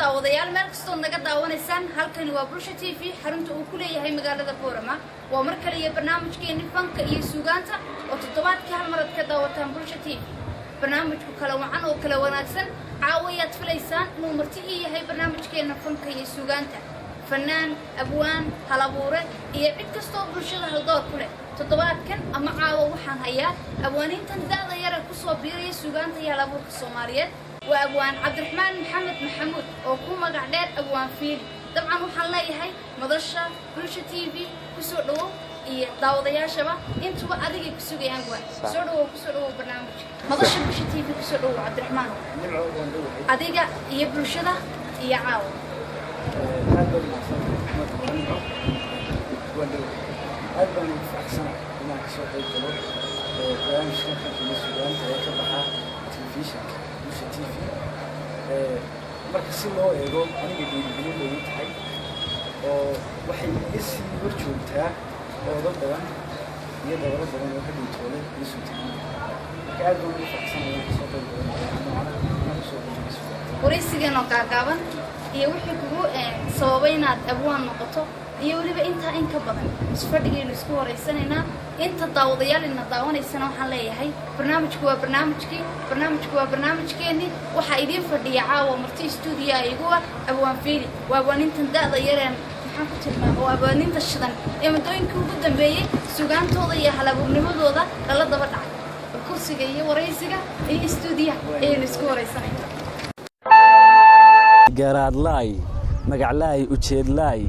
daawadayaal meel kastoo naga daawanaysaan halkani waa Bulsho TV xarunta uu ku leeyahay magaalada Boorama waa mar kale iyo barnaamijkeena fanka iyo suugaanta oo toddobaadkii hal mar ka daawataan Bulsho TV barnaamijku kala wacan oo kala wanaagsan caawiyaad filaysaan inuu marti yahay barnaamijkeena fanka iyo suugaanta fanaan abwaan halabuure iyo cid kastoo bulshada haldoor ku leh toddobaadkan ama caawa waxaan hayaa abwaanintan daada yar ku soo biiray suugaanta iyo halabuurka Soomaaliyeed وأبوان عبد الرحمن محمد محمود وكوما قاعدين أبوان فيل طبعا وحنا ليهاي مدرسة بلشة تي في كسروا داود يا شباب أنتوا بقى أديك كسروا يا أبوان كسروا برنامج مدرسة بلشة تي في كسروا عبد الرحمن أديك يبلشة يعاو أيضاً في أحسن هناك صوت الجلود برنامج كان في السودان تبعها تلفزيون Bulsho TV marka si loo eego aniga dhiirigelin loogu tahay oo waxay iga sii horjoogtaa oo dad badan iyo dawlad badan oo ka dhintooday iyo suuqyada marka aad baan u faraxsanahay soo qaybgalka waraysigan oo gaagaaban iyo wixii kugu sababay inaad abwaan noqoto iyo waliba inta in ka badan isfadhigeenu isku waraysanayna inta daawadayaal ina daawanaysana waxaan leeyahay barnaamijku waa barnaamijkeeni waxa idin fadhiya caawa marti studio igu abwaan fiili waa abwaanintan daada yareen maxaan ku tilmaamay waa abwaaninta shidan ee madooyinkii ugu dambeeyay suugaantooda iyo halabuurnimadooda la daba dhacay kursiga iyo waraysiga iyo studio ayaynu isku waraysanayna garaad laay magac laay ujeed laay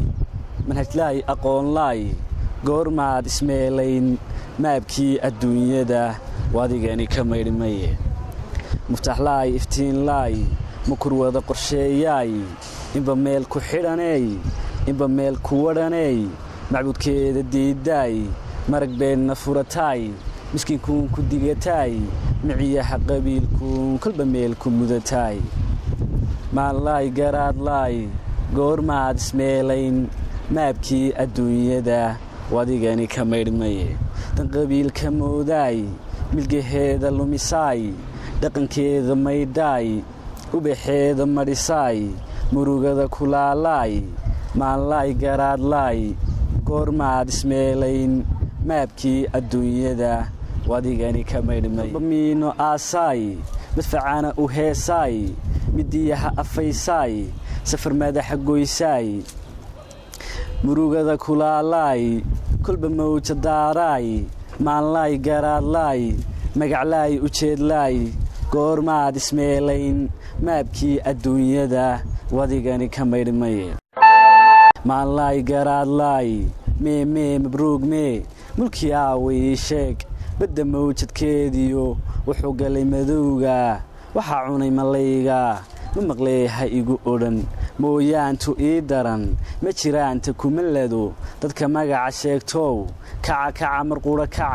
manhaj laay aqoon laay goormaad ismeelayn maabkii adduunyada wadigani ka maydhmaye muftax laay iftiin laay mukur wada qorsheeyaay inba meel ku xidhanay inba meel ku wadhanay macbuudkeeda diidaay marag beenna furataay miskiinkuun ku digataay miciyaha qabiilkuun kolba meel ku mudataay maalaay garaad laay goormaad ismeelayn maabkii adduunyada wadigani ka maydhmaye dan qabiilka moodaay milgaheeda lumisaay dhaqankeeda maydhaay ubaxeeda madhisaay murugada kulaalaay maalaay garaadlaay goormaad ismeelayn maabkii adduunyada wadigani ka maydhmaye miino aasaay madfacana u heesaay midiyaha afaysaay safar madaxa goysaay murugada kulaalaay kolba mawja daaraay maanlaay garaadlaay magaclaay ujeedlaay goormaad ismeelayn maabkii adduunyada wadigani ka maydhmaye maanlaay garaadlaay mee mabruug mee mulkii aaway ii sheeg badda mawjadkeediyo wuxuu galay madowga waxaa cunay malayga ma maqleeha igu odhan mooyaantu ii daran ma jiraanta kumalado dadka magaca sheegtow kaca marquudha kaca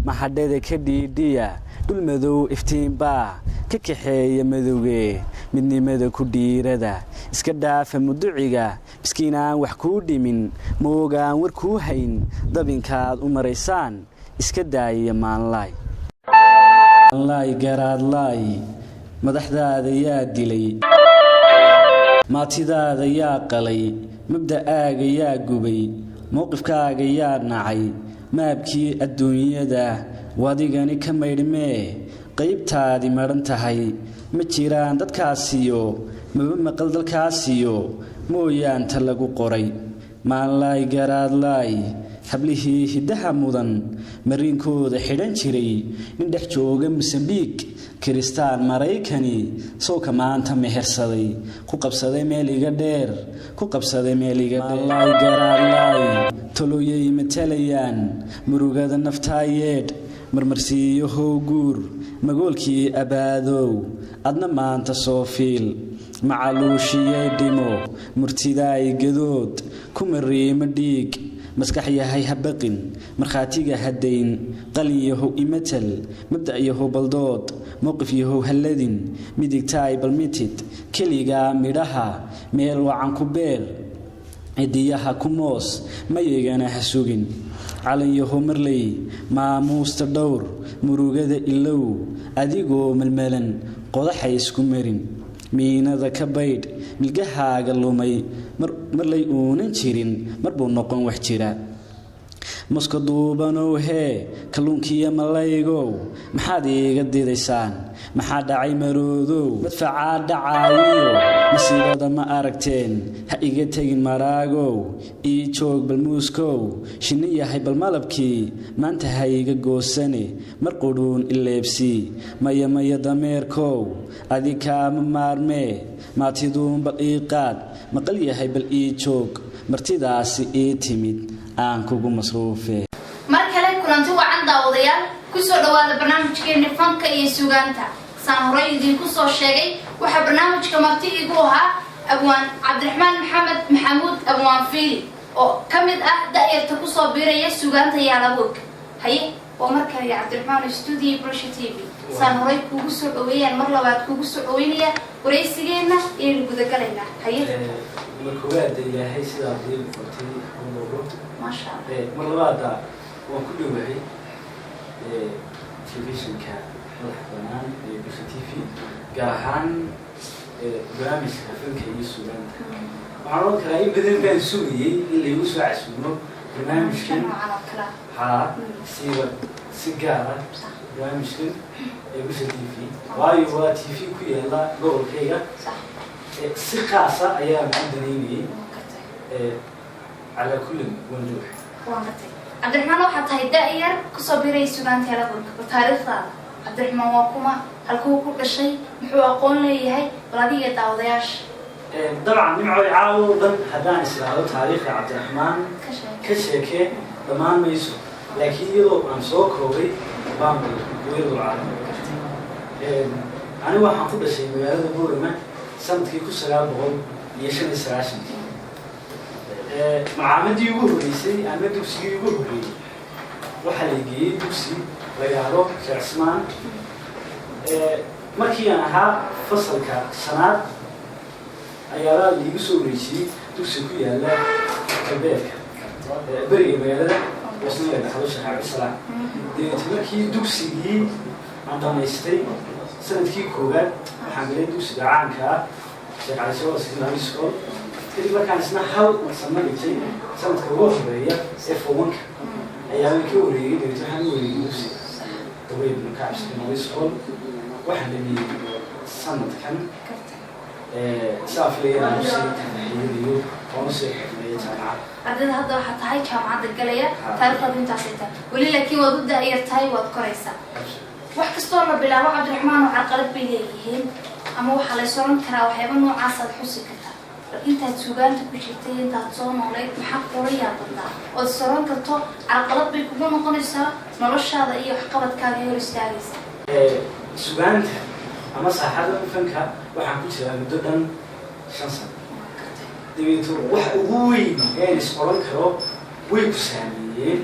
mahadhada ka dhiidhiya dhul madow iftiinbaa ka kaxeeya madowgee midnimada ku dhiirada iska dhaafa muduciga miskiinaan wax kuu dhimin moogaan war kuu hayn dabinkaad u maraysaan iska daayaya maanlaay garaadlaay madaxdaada yaa dilay maatidaada yaa qalay mabda'aaga yaa gubay mowqifkaaga yaa nacay maabkii adduunyada wadigani ka maydhmee qaybtaadii madhan tahay ma jiraan dadkaasiyo maba maqal dalkaasiyo mooyaanta lagu qoray maanlaay garaadlaay hablihii hiddaha mudan mariinkooda xidhan jiray nin dhex jooga mosambiik kiristaan maraykani sowka maanta mehersaday ku qabsaday meel iga dheer maanlaay garaadlaay toloyay matalayaan murugada naftaayeedh marmarsiiyo howguur magoolkii abaadow adna maanta soo fiil macaluushiyay dhimo murtidaay gadood ku mariimo dhiig maskax yahay habaqin markhaatiga hadayn qalin yahow imatal mabda' yahow baldood mowqif yahow halladin midigtaay balmitid keligaa midhaha meel wacan ku beer cidiyaha ku moos mayagana ha sugin calan yahow marley maamuusta dhowr murugada ilow adigoo melmelan qodaxay isku marin miinada ka baydh milgahaaga lumay marlay uunan jirin marbuu noqon wax jira muska duubanow hee kalluunkiiyo malaygow maxaad iiga didaysaan maxaa dhacay maroodow madfacaa dhacaayo masiibada ma aragteen ha iga tegin maraagow ii joog balmuuskow shinni yahay balmalabkii maanta ha iga goosane mar qudhuun ileebsii maya dameerkow adikaama maarmee maatiduun bal ii qaad maqal yahay bal ii joog martidaasi ii timid aan kugu masruufe mar kale kulanti wacan daawadayaal ku soo dhawaada barnaamijkeena fanka iyo suugaanta saan horay idinku soo sheegay waxa barnaamijka marti igu ahaa abwaan cabdiraxmaan maxamed maxamuud abwaan fiili oo kamid ah da'yarta ku soo biiraya suugaanta yaalaboog haye oo mar kale cabdiraxmaan studio Bulsho TV saan horay kugu soo dhaweeyaan mar labaad kugu soo dhaweynaya wareysigeena iyo guda galayna haye markuwaad ilaahay sidaa diin qortay ما شاء الله. مرة وكل وعي تلفزيون كان ملحقنان بلشة تيفي قاحان برامج كفن كيسو لان وعرض كلاي بدن بين سوري اللي يوسع اسمه برنامج كان ها سيجارة برنامج كان بلشة تيفي وايوا تيفي كي الله قول كيا سقاسة أيام عندني على كل وجوه. عبد الرحمن waxaad tahay da'yar ku soo biiray suugaanta yaalaboog taariikhda عبد الرحمن waa kuma halkuu ku dhashay muxuu aqoon leeyahay baladiga daawadayaasha طبعا نمعوا عاوضا هذان اسلام تاريخ عبد الرحمن كشيكه ضمان ميسو لكن يلو ان سو كوبي بام ويل العالم انا waxaan ku dhashay magaalada Boorama sanadkii 1929 معامدي وهريسي أنا دوسي وهري وحليجي دوسي وياهرو كعثمان مركي أنا ها فصل كسناد أيارا ليجسو ريسي دوسي كويا لا كبيرك بري بيالا وصلنا لخلوش حق السلام مركي دوسي عندما يستي سنة كي كوبا حملين دوسي دعانك شيء على شو سكنا يسكول كذا كان اسمه حاول مسمى لي سنة كوبا هي F1 أيام كوري اللي تحمل وريوسي طبيب مكعبس كنا يسكول واحد من سنة كان سافر أنا نفسي تحليليو ونصيح في الجامعة. عدد هذا حتى هاي جامعة الجلية تعرف أنت عسيتها ولي لكن وضد أيرتاي وذكريسة. وحكي صورنا بلا عبد الرحمن وعلى قلب بيليهين أما وحلا يصورن كرا وحيبان وعصد حسي كتا. أنت تسوقان تبشتي أنت تصون عليك محق قرية بنا وتصورن كتو على قلب بيكون قنيسة نرش هذا إيه وحقبت كان يورستاليس. سوقان أما صاحب فنكها وحكي شيء مدة 5 سنة. دبيتو وحوي يعني صورن كرا ويبسامي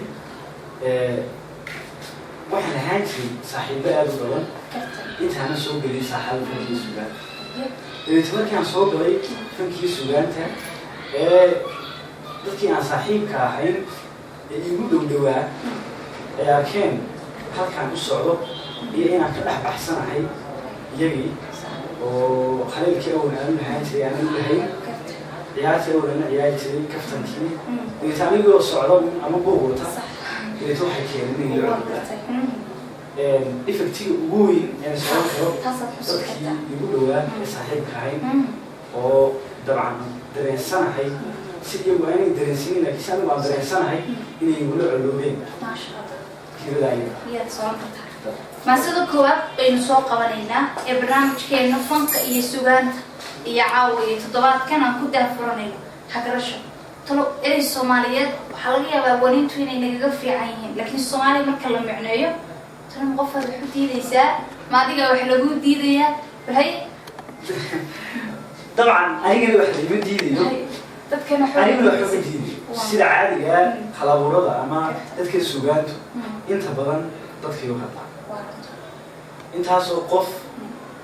وحنا هانتي صاحب بقى بدون أنت أنا سوق لي صاحب فنكي سوقان. دبيتو كان سوق لي فنكي سوقان تا dadkii aan saaxiibka ahayn igu dhowdhawaa ayaa keen halkaan u socdo iyo inaan ka dhex baxsanahay iyagii oo khaleelkii awal aan lahayn jiray aan lahayn ciyaartii awal aan ciyaari jiray kaftankii inta anigoo socdo ama buugta inta waxay keeneen iyo effectiga ugu weyn ee soo karo dadkii igu dhowaa ee saaxiibka ahayn oo dabcan dareensanahay سيدي وأنا درسين لكن أنا بعد درسنا هاي إني يقولوا علومين. ما شاء الله. كذا دايما. هي تصور كتير. ما صدق كوا بين سوق قوانينا إبرامج كأنه فنك يسوعان يعاوي تطبيقات كان كده فرنين حكرشة. طلب إيه الصوماليات حلقة بابونين توين إنك في عينهم لكن الصومالي ما كلام معناه ترى مغفر الحدي ليسا ما دقوا حلقوا ديديا وهي. طبعا أنا واحد من ديديو. أنا لا أحب ديني. سيد عادي يا خلاص أما تذكر سوقات أنت بدن تذكر وقتها. أنت هسه قف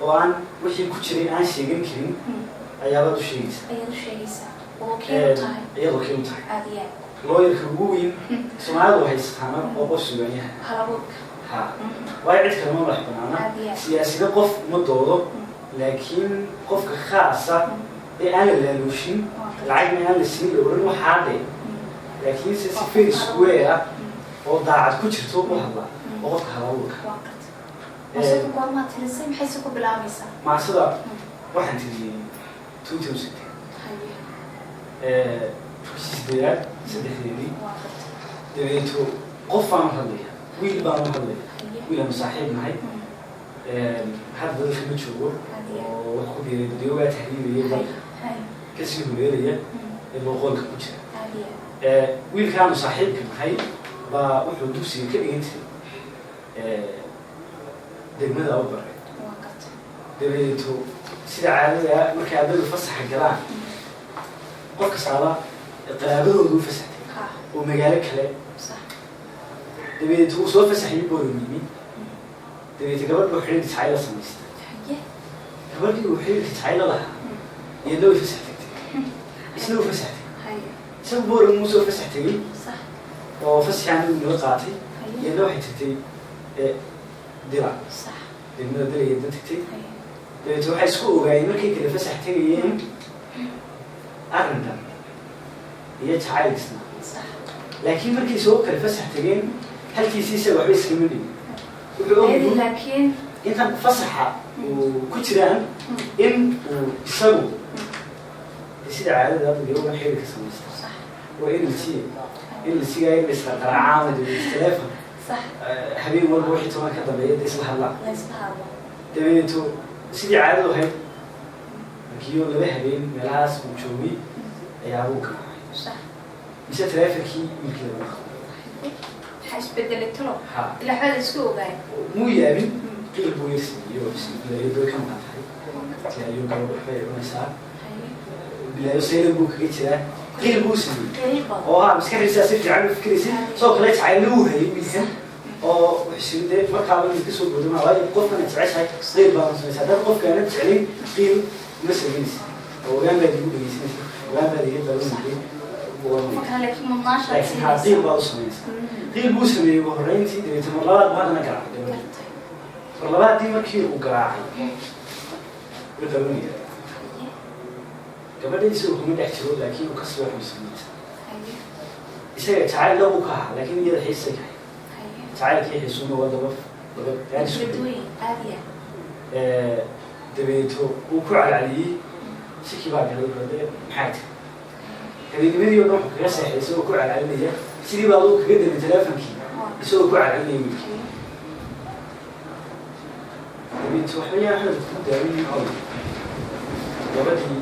وأنا وحي كتير أنا شيء كريم أيام شيء. أيام شيء. وكيل تاي. أيام كيل تاي. عادية. لو يركبوين سمعوا وهي استهانة وقصوا يعني. خلاص. ها. وايد كلام راح بنانا. سياسي قف مدوره لكن قفك خاصة أنا اللي لوشين العين أنا اللي سنين أورن وحادي لكن سيفير سكوير وضاعت كتير وهلا وقفك هلاوك وصلت قوامات الإنسان بحيث يكون بالعميسة مع صدق واحد تجي 62 سديات سدحيني دبيتو قفا مهلية ويل بان مهلية ويل مصاحب معي حد ذلك متشوق وخذ ديوات تحليلية كسي مليرية الوغول كوتشا ويل كان مصاحب معي وحده دوسي كبيرة دمنا أوبر دبيتو سيد عادة مركز الفصح الجلان قفك صعبة قلابه ودو فسحتي ومجالك هلا دبيتو صوف فسحي بورميمي دبيت قبل بحرين تسعيل صميست قبل كده بحرين تسعيل لها يدوي فسحتي يسلو فسحتي سو بورم مو صوف فسحتي وفسح عنده من وقعتي يدوي حتتي درا دبنا دري يدتي دبيتو حيسكو وجاي مركي كده فسحتي يين أرندم هي تعايشنا لكن مركي سوق الفسح تجين هل كيسيسة وحبيس كمني لكن أنت فسحة وكتران إن وسو يصير عادة ده اليوم حيل كسميست وإن الشيء جاي بس ترعاون والاختلاف صح حبيبي والله واحد توما كذا بيد يصلح الله لا يصلح الله تبيتو سيدي عادة وهاي كيو اللي بحبين ملاس وشوي يعوق صح مش ترافيكي يمكن حاش بدلت له لا حد يسوق جاي مو يابي كل بويس يوبس لا يدو كم هاي تيا يو قالوا بحي ونسا بلا يصير بوك كده كل بوسني بس كان رسالة جعله فكري سو كلش عيلوه هي مثلا أو حسين ده ما كانوا يكسروا بدون هواي قفنا نتعيش هاي غير بالانس هذا قف كانت تعليم قيل مثل جنس وجنب يجيبوا جنس وجنب يجيبوا جنس كان لك من 12 لكن هذه بالانس قيل بوسني وهرينتي ده تمرلات ما أنا قرأ تمرلات دي مركي وقرأ بتقولني قبل يصيروا هم يحكوا لكن وكسروا مسلمين يصير تعال لو بكها لكن يرحي السجع تعال كي يحسون وضبط يعني شو بدوي عادية دبيتو وكل عليه سكي بعد عليه بدأ حياته كذي كمدي يوم كراسة يسوي كل عليه سيدي بعضو كجد التلافن كي يسوي كل عليه يمكن دبيتو حياة هذا تكون دارين أول وبدي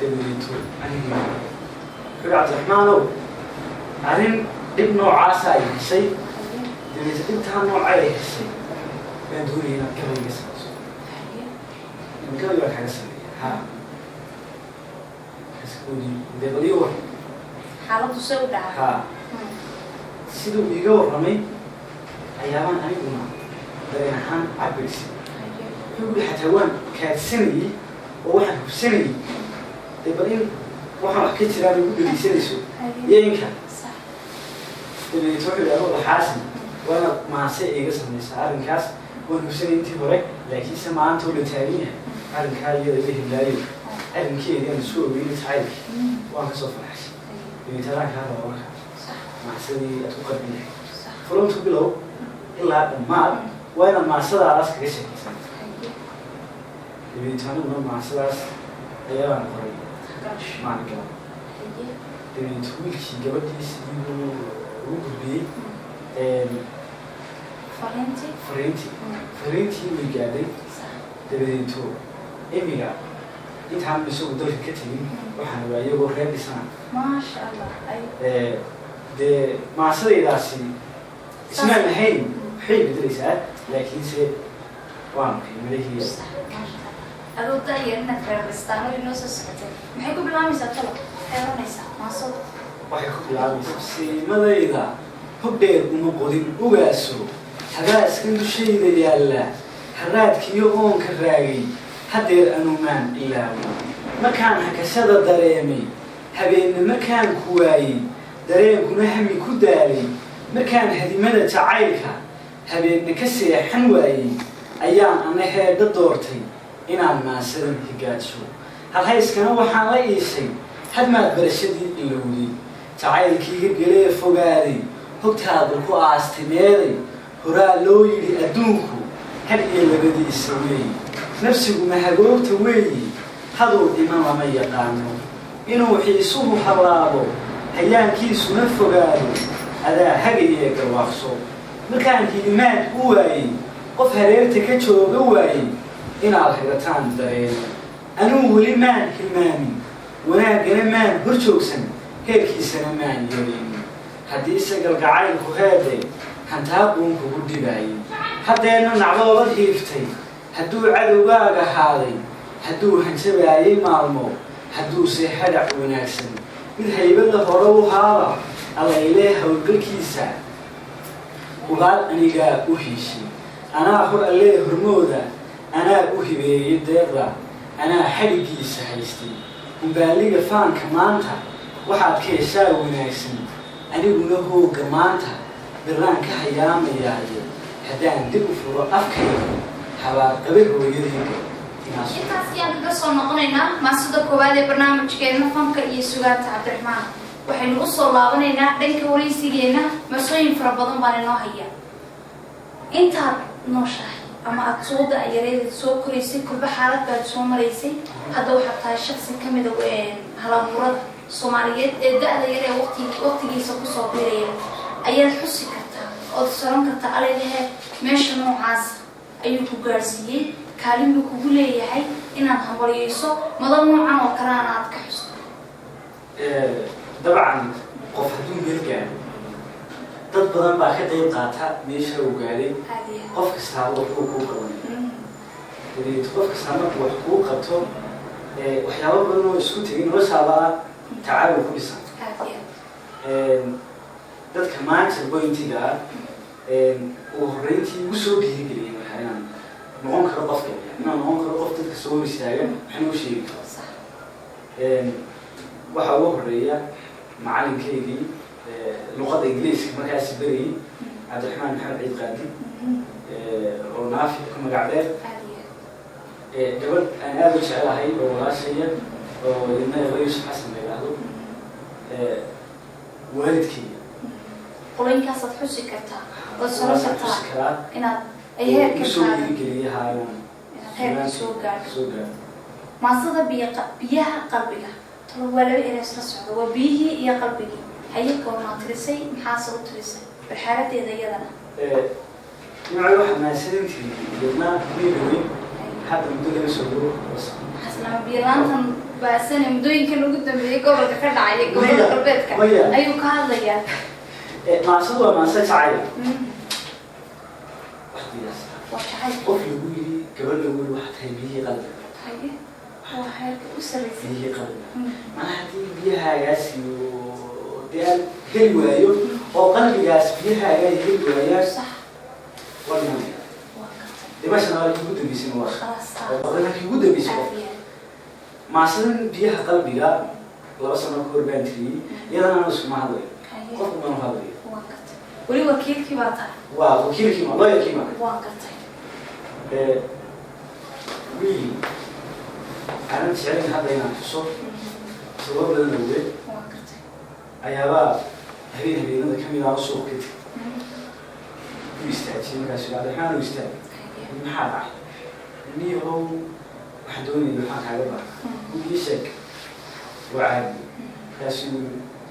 دبيتو أنا كل عبد الرحمن أنا ابن عاصي شيء دبيتو أنت نوع عليه شيء من دوني أنا كم يسمع من كم يوم حاجة سرية ها كسكوني دبليور حالته سوداء ها سيدو بيجوا رمي أيام أنا يقولون دريناhan عبرسي يقول حتى وان كسني وواحد سني دبلين واحد كتير أنا يقول لي سنسو ينكر اللي تقول له هو حاسن وأنا مع سيء قسم نسار الكاس ونفسني أنت برك لكن سمعان تقول تانية عن كاي يده اللايو عن كي يعني سوء بين تعيش وأنا سوف أحس اللي تراك هذا وراك مع سني أتوقع منه فلون تقوله إلا ما وأنا مع صدى راسك كشيء اللي تانو مع صدى أيام قريب ما نقول اللي تقول شيء قبل يسيبه وقبلي فرنتي ويجادي دبيتو إميرا يتعامل بسوق دور كتير وحنا وياه رهيب سنة ما شاء الله ده مع صدي راسي اسمه الحين حين بدرسات لكن سي وام في ملهي أدو داير نفر بستانو إنه سكتة محيكو بالعامي ساتلو حيرانيسا ما صوت وحيكو بالعامي سي ماذا إذا هبدير ونقودين وقاسو حباس كنتو شيء ذي يالا حرات كيوغون كراغي حدير أنومان إلا مكان حكسادة دريمي حبين مكان كواي دريم كنا همي كداري مكان هدي مدى تعايلك حبين نكسي حنواي ayaan ana heedha doortay inaan maasadan higaajo halhayskana waxaan la iishay hadmaad barashadii ilowday jacaylkii hirgelee fogaaday hogtaada ku aastimeeday horaa loo yidhi adduunku had iyo labadiisa weeye nafsigu mahagoogta weeye haduu dhiman lama yaqaano inuu xiisuhu hallaabo hayaankiisuna fogaado adaa hagayee garwaaqso markaan hilimaad u waayey qof hareerta ka jooga waayey inaad hagataan dareeno anuu weli maan hilmaamin wanaaggana maan hor joogsan heerkiisana maan yeelin haddiise galgacaylku heedee hantaaquun kugu dhibaayey haddeena nacdoobad hiiftay hadduu cadowgaaga haaday hadduu hanjabaayey maalmo hadduuse hadhac wanaagsan mid haybada hore u haaba allaylee howlgalkiisa hubaal anigaa u hiishay anaa hor allee hormooda anaa u hibeeyey deeqda anaa xadhiggiisa haystay humbaaliga faanka maanta waxaad ka heshaa wanaagsan aniguna hoogga maanta biraan ka hayaamayaayo haddaan dib u furo afkayga habaarqabe hooyadayga intaas ayaan kaga soo noqonaynaa maasida koowaad ee barnaamijkeena fanka iyo sugaanta cabdiraxmaan waxaynu u soo laabanaynaa dhanka waraysigeena masooyin fara badan baan inoo hayaa intaad nooshahay ama aada soo da-yareed soo koraysay kulba xaalad baad soo maraysay hadda waxaad tahay shaksi ka mida halabuurada soomaaliyeed ee da-da yar ee waqtigiisa kusoo biraya ayaad xusi kartaa ood soron kartaa alalehe meesha noocaas ayuu ku gaadhsiiyey kaalin buu kugu leeyahay inaad hambalyeyso madal noocan oo kaleana aad ka xusto dabcan qof hadduu meel gaadho dad badan baa ka qayb qaata meesha uu gaadhay qof kastaaba waxbuu kuu qabanay qof kastaa markuu wax kuu qabto waxyaaba badan oo isku tegay noloshaaba tacaawun ku dhisan dadka maanta bointiga uu horreyntii ugu soo dhiirigeliyay waxaa inaan noqon karo qofka inaan noqon karo qof dadka soo hor istaaga waxnuu sheegi karo waxaa ugu horreeya macalinkaygii luqadda ingiliiska markaasi berayay cabdiraxmaan maxamed ciid qaadi oo naafi ku magac dheer gabadh aan aada u jecelahay oo walaashaya oo idna yusuf xasan la yidhaahdo waalidkayga qoloyinkaasaad xusi kartaa ood soro kartaa inaad ay heerka soo dhiirigeliyahaa inaad heerka soo gaadho maasada biyaha qalbiga talo waa laba inay isla socdo waa biyihii iyo qalbigii haye goormaa tirisay maxaase u tirisay barxaaladeeda iyadana nimcay waxaa mahadsanantii iyadna weyn hadda muddo laga soo dhawo xaslama biyalaantan baasane muddooyinkan ugu dambeeyay gobolka ka dhacay gobolka galbeedka ayuu ka hadlayaa maasadu waa maasa jacayl waa jacayl qof lagu yidhi gabadh lagu yidhi waxaa tahay biyihii qalbiga haye waa heerka u sarreysay biyihii qalbiga mana haddii biyahaagaasi dee aan heli waayo oo qalbigaas biyahaagaa heli waayaan waa dhimanaya dimashana halkii ugu dambeysay waa halkii ugu dambeysay maasadan biyaha qalbiga 2 sano ka hor baan tiriyey iyadana aan iskuma hadlayo qofku baan u hadlayo weli wakiilkii baa tahay waa wakiilkii ma looyarkii ma waan gartay wiil aanan jeclayn hadda inaan tuso sabab badan awgeed ayaabaa habeenada ka mid ah u suuq kadib u istaajiyay markaas cabdiraxmaan u istaag maxaa dhacay niyahow waxaan doonayay waxaan kaaga baa ii sheeg waa caadi markaasuu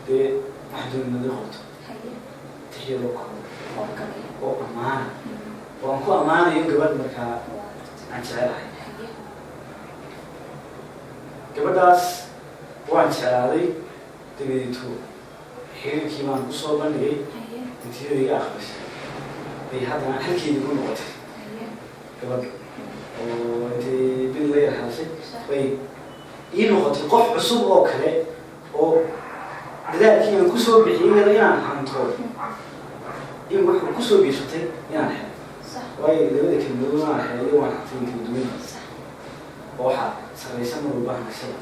dee waxaan doonay nadi qorto tixyadoo koro oo ammaana oo aan ku ammaanayo gabadh markaa aan jecelahay gabadhaas waan jeclaaday dabadeeto xiriirkii baan kusoo bandhigay intiyadiga aqbashay bay haddana halkeedii ku noqotay gabadha oo intay bil la yarhaashay bay ii noqotay qof cusub oo kale oo dadaalkii aan kusoo bixiyay iyada inaan hanto in wuxuu kusoo geeshatay inaan helo waayo labada kelmadood aan helayo waan hantay kala duwan oo waxaa sarraysan mar walba hanashada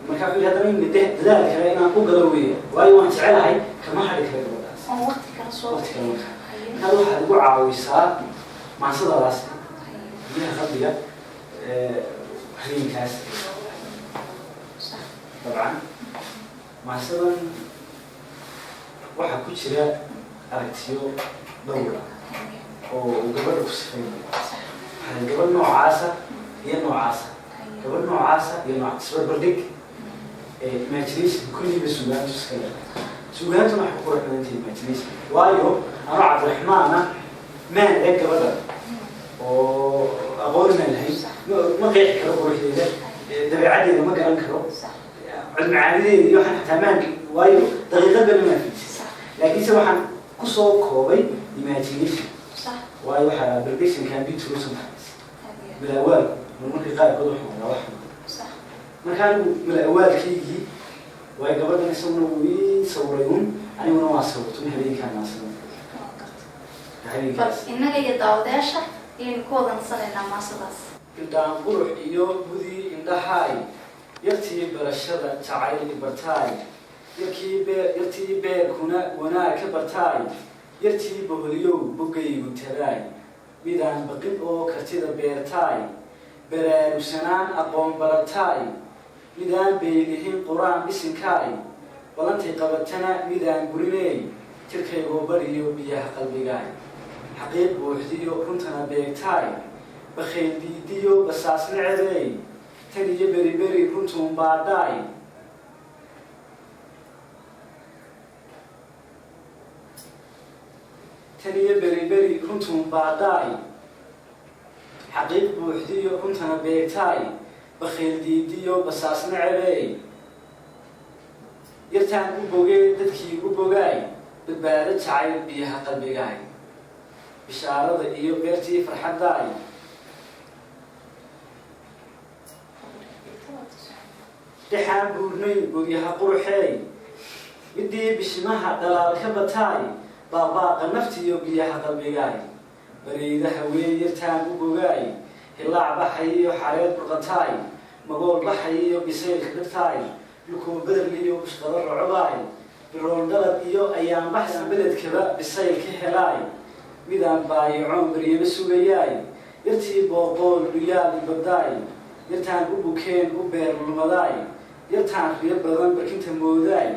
markaa wuxuu haddana in dadaal kale inaan ku galo weeya waayo waan jecelahay kama hadhi kara gabadhaas waqti kale markaa waxaad igu caawisaa maansadaadaas biyaha qalbiga habeenkaas dabcan maansadan waxaa ku jira aragtiyo dhowr oo uu gabadha ku sifaynayo waxaa gabadh noocaasa iyo noocaasa gabadh noocaasa iyo noocaas isbarbardhig imagination kulliba suugaantu iska leh suugaantuna waxay ku qurux badan tahay imagination waayo anoo cabdiraxmaana maan eeg gabadha oo aqoon maan lahayn ma qeexi karo quruxdeeda dabeecaddeeda ma garan karo cilmicaanideeda iyo waxaan xataa maan waayo daqiiqad bana maa fiidsi laakiinse waxaan kusoo koobay imagination waayo waxaa perfection can be true sometimes bilaawaal marmarkii qaarkood waxaan wadaa wax markaan bilawaalkaygii waayo gabadhan isaguna wuu ii sawiray un aniguna waa sawirtun habeenkaan maasada bal innaga iyo daawadayaasha ayaynu ku wadansanaynaa maasadaas gildaan qurux iyo gudii indhahaay yartii barashada jacayl bartaay yartii beerkuna wanaag ka bartaay yartii boholiyow bogaygu taraay midaan baqin oo kartida beertaay baraarugsanaan aqoon barataay midaan beelihin qur-aan dhisinkaay balantay qabatana midaan guriney jirkaygoo bariyo biyaha qalbigaay xaqiiq buuxdiyo runtana beegtaay bakayl diidiyo basaas necebey tan iyo beriberi runtuun baadhaay tan iyo beriberi runtuun baadhaay xaqiiq buuxdiyo runtana beegtaay bakayl diidiyo basaas necebey yartaan u bogee dadkii u bogaay badbaado jacayl biyaha qalbigaay bishaarada iyo beertii farxaddaay dhexaan buurnay gogyaha quruxeey midii bishimaha dhalaal ka bataay baabaaqa naftiyo biyaha qalbigaay bariidaha weyn yartaan u bogaay hilaac baxay iyo xareed burqataay magool baxay iyo bisaylka dhirtaay dhulkoo bederliyo bushqado rocobaay birool dhalad iyo ayaan baxsan beledkaba bisayl ka helaay midaan baayacoon baryaba sugayaay yartii booqool dhuyaal ibadaay yartaan u bukeen u beer lumadaay yartaan riyo badan barkinta moodaay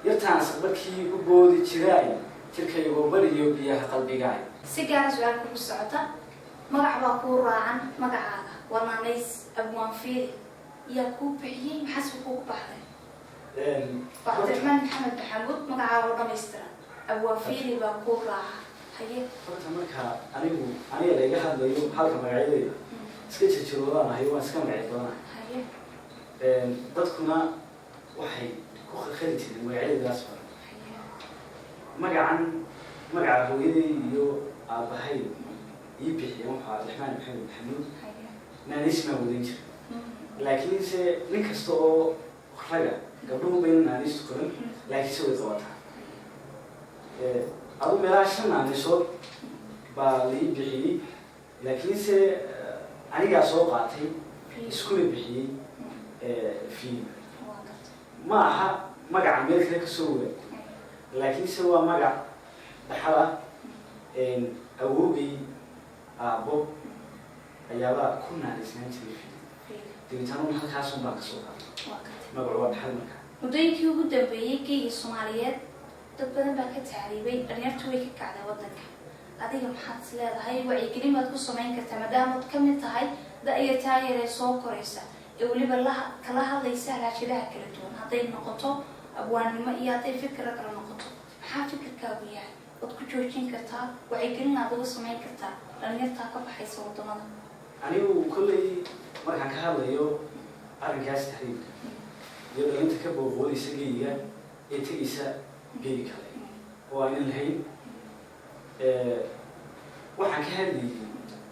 yartaan saqbarkii u boodi jiraay jirkaygoo bariyo biyaha qalbigaay si gaara su-aal kugu socota magac baa kuu raacan magacaaga waa naanays abwaan fiili yaa kuu bixiyey maxaasba kuugu baxday cabdiraxmaan maxamed maxamuud magacaaga oo dhamaystiran abwaan fiili baa kuu raaca haye horta marka aniga layga hadlayo halka magacyadeeda iska jirjiroodaan ahay waan iska magaci badanahay dadkuna waxay ku khali jireen magacyadeedaas fara magaca hooyaday iyo aabbahay ii bixiyeen waxaa cabdiraxmaan maxamed maxamuud naanays maa wadan jira laakiinse nin kasta oo raga gabdhuhu bayna naanaystu koran laakiinse way qabataa adu meelaha 5 naanaysood baa lai bixiyey laakiinse anigaa soo qaatay iskuna bixiyey fiil ma aha magaca meel kale kasoo waag laakiinse waa magac dhaxala awoogay aabbo ayaabaa ku naanaysnaan jiray fiil dabeetana halkaasun baa kasoo qaatay magacu waa dhaxal markaa muddooyinkii ugu dambeeyey geygii Soomaaliyeed dad badan baa ka taariibay dhalinyartu way ka kacday waddanka adiga maxaad is leedahay wacyigelin baad ku samayn kartaa maadaama aad ka mid tahay da-iyo taageeree soo koraysa ee weliba kala hadlaysa raashidaha kala duwan hadday noqoto abwaannimo iyo hadday fikra kala noqoto maxaa fikirkaagu yahay waad ku joojin kartaa wacyigelin aad ugu samayn kartaa dhalinyartaa ka baxaysa waddamada anigu kolley markaan ka hadlayo arrinkaas taxriibka iyo dhalinta ka booqoodaysa geyga ee tegaysa geyi kale oo aanan lahayn waxaan ka hadlayay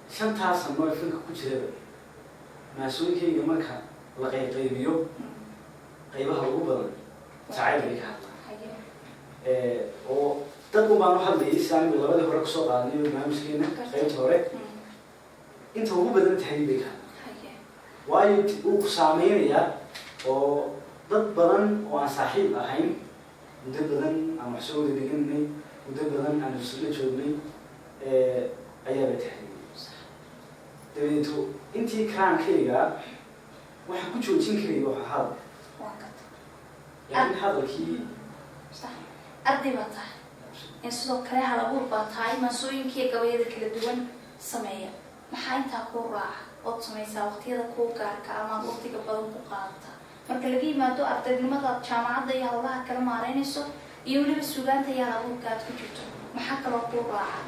5 sano ee filka ku jiraba maasooyinkayga marka la qaybiyo qaybaha ugu badan jacayl bay ka hadlaan oo dad baan u hadlayay si anigu labadii hore kusoo qaadnay barnaamijkeena qaybta hore inta ugu badan tahay bay ka hadlaan waayo uu ku saameynayaa oo dad badan oo aan saaxiib ahayn muddo badan aan wax soo wada dhiganay muddo badan aan isla joognay ayaaba tahay dabeeto intii kraankayga waxaan ku joojin karaya waxa hadal laakiin hadalkii arday baa tahay in sidoo kale halabuur baa tahay maasooyinkii gabayada kala duwan sameeya maxaa intaa kuu raaca ood samaysaa waqtiyada kuu gaarka ama waqtiga badan ku qaadata marka laga yimaado ardaynimada jaamacadda iyo howlaha kala maareynayso iyo weliba suugaanta iyo halabuurka aad ku jirto maxaa kaloo kuu raaca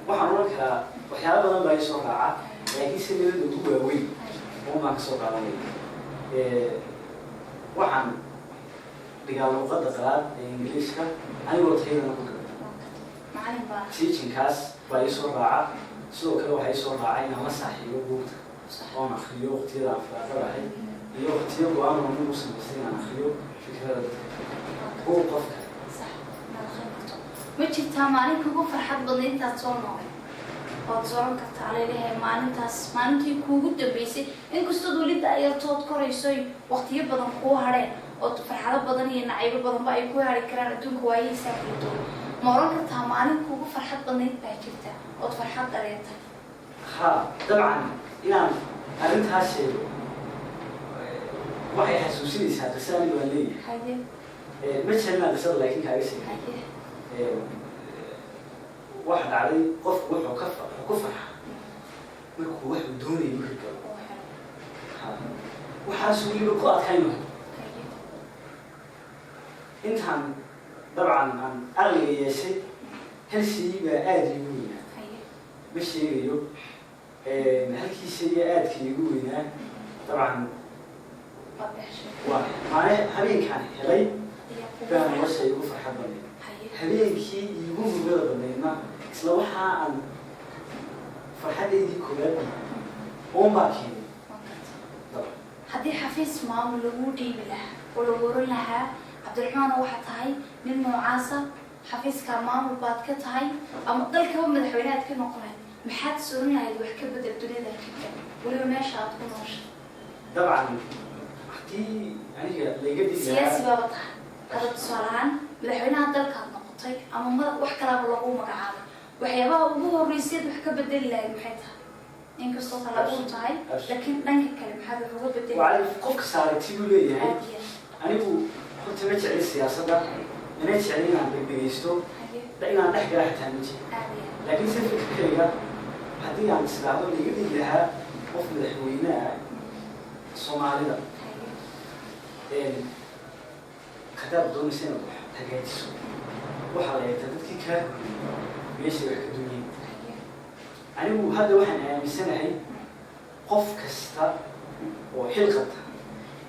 waxaan oran karaa waxyaalo badan baa isoo raaca laakiin si midada ugu waaweyn baan kasoo qaadanaya waxaan dhigaa luuqadda qalaad ee ingiliiska anigoo tayadana ku gaba teachingkaas baa isoo raaca sidoo kale waxaa isoo raaca inaan la saaxiibo buugta oon akriyo waqtiyada aan firaaqada ahay iyo waqtiyo go-aan oo nagu samaystay inaan akriyo fikrada dadka buug qofka ma jirtaa maalin kugu farxad badna intaad soo noolay ood soron kartaa leelehay maalintii kuugu dambeysay inkastood weli daayartood koraysoy waqtiyo badan kuu hadheen ood farxado badan iyo nacaybo badanba ay ku hari karaan adduunka waayihiisaa kala ma oran kartaa maalin kuugu farxad badnayd baa jirta ood farxad dareentay ha dabcan inaan arrintaas sheego waxay xasuusinaysaa qisa aniga waan leeyahay ma jecelnaa qisada laakiin kaaga sheegay waxa dhacday qofku wuxuu ku farxa markuu waxuu doonayay markii galo waxaas weliba ku adkaynayo intaan dabcan aan aqliga yeeshay hal shay baa aada iigu weynaa ma sheegayo halkii shayga aadka iigu weynaa dabcan waa habeenkaan helay baa nolosha igu farxad badnayd habeenkii iigu murugada badnaydna isla waxaa aan farxaddaydii koowaad oon baa keenay haddii xafiis maamul lagu dhiibi lahaa oo lagu oran lahaa cabdiraxmaan waxaa tahay nin noocaasa xafiiska maamul baad ka tahay ama dalkaba madaxweyne aad ka noqonayd maxaad soran lahayd wax ka bedel dunida jirta weliba meesha aad ku noosha dabcan haddii aniga layga dhigi siyaasi baaba tahay hada tusaale ahaan madaxweynaha dalkaad noqotay ama wax kalaaba lagu magacaabay waxyaabaha ugu horreyseed wax ka bedeli lahayd maxay tahay inkastoo kala uu tahay laakiin dhanka kale maxaad wax uga bedeli qofka saaragti buu leeyahay anigu horta ma jecli siyaasadda mana jecli inaan dhegdhegaysto inaan dhex gala xitaa ma jecli laakiin si fikirkayga haddii aan isdhaahdo laga dhigi lahaa qof madaxweyneha soomaalida hadaad doonaysa inaad wax hagaajiso waxaa la eegtaa dadkii kaa horreeyay meeshay wax ka dunyeen anigu hadda waxaan aaminsanahay qof kasta oo xil qabta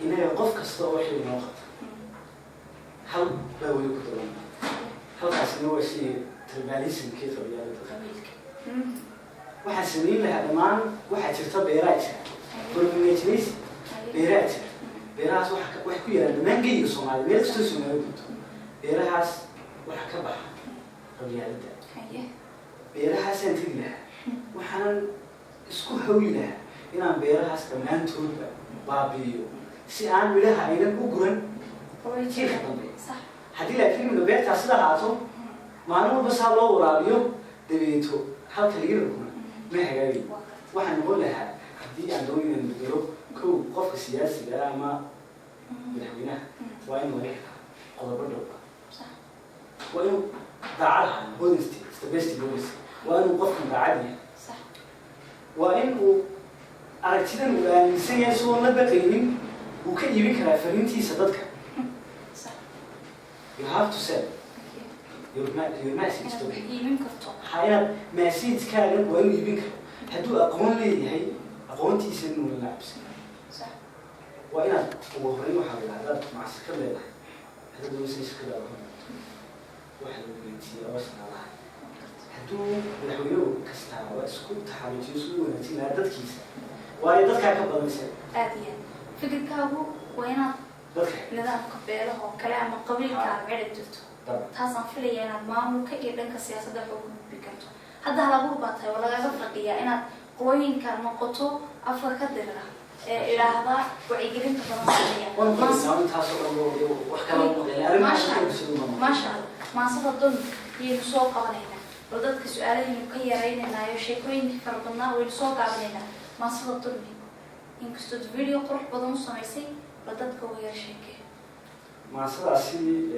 inaga qof kasta oo xil inoo qabta hal baa weli ku daban halkaasina waa shay tribalismkii qabyaalada waxaan samayn lahaa dhammaan waxaa jirta beeraa jira pollination beeraa jira beerahaas wax ku yaala dhammaan geyga Soomaaliya meel kastoo Soomaaliya joogto beerahaas waxa ka baxa qabyaalada beerahaasaan tegi lahaa waxaan isku hawli lahaa inaan beerahaas dhammaantoodba baabi'iyo si aan midhaha aynan u guran jiilka dambe haddii laakiin midho beertaa sida haato maalin walba saa loo waraabiyo dabeeto halka liirarkuna ma hagaagi waxaan noqon lahaa haddii aan doonin inaan bedelo kow qofka siyaasiga ama madaxweynaha waa inuu laga helaa qodobo dhowba waa inuu daacad ahaa honesty is the best policy waa inuu qofkan daacad yahay waa in uu aragtidan uu aaminsan yahay sigoon la baqaynin uu ka iibin karaa fariintiisa dadka you have to sell your message to inaad message-kaagan waa inuu iibin karo hadduu aqoon leeyahay aqoontiisa inuu la laabsan waa inaad ugu horreyn waxaa la hadaad macsaka leedahay haddaad doonaysa shirkada waxa lagu weydiiyey laba shaqaalaha hadduu madaxweynuhu kastaa waa isku taxaluujiyo isku wanaajin lahaa dadkiisa waayo dadkaa ka badanaysa aad iyo fikirkaagu waa inaad nidaamka beelaha oo kale ama qabiilkaaga celi jirto taasaan filaya inaad maamulka iyo dhanka siyaasadda xoog ku gudbi karto hadda halabuur baa tahay oo lagaga fadhiyaa inaad qooyinka noqoto afka ka dirira ee ilaahda wacyigelinta badan sameeya maasha allah maasada dun yaynu soo qabanayna ودادك سؤالين مكيرين إنه شيكوين فرضنا ويلصوق علينا ما صدق طلبي إنك استود فيديو قرح بدون صميسي ودادك وغير شيكي ما صدق أسي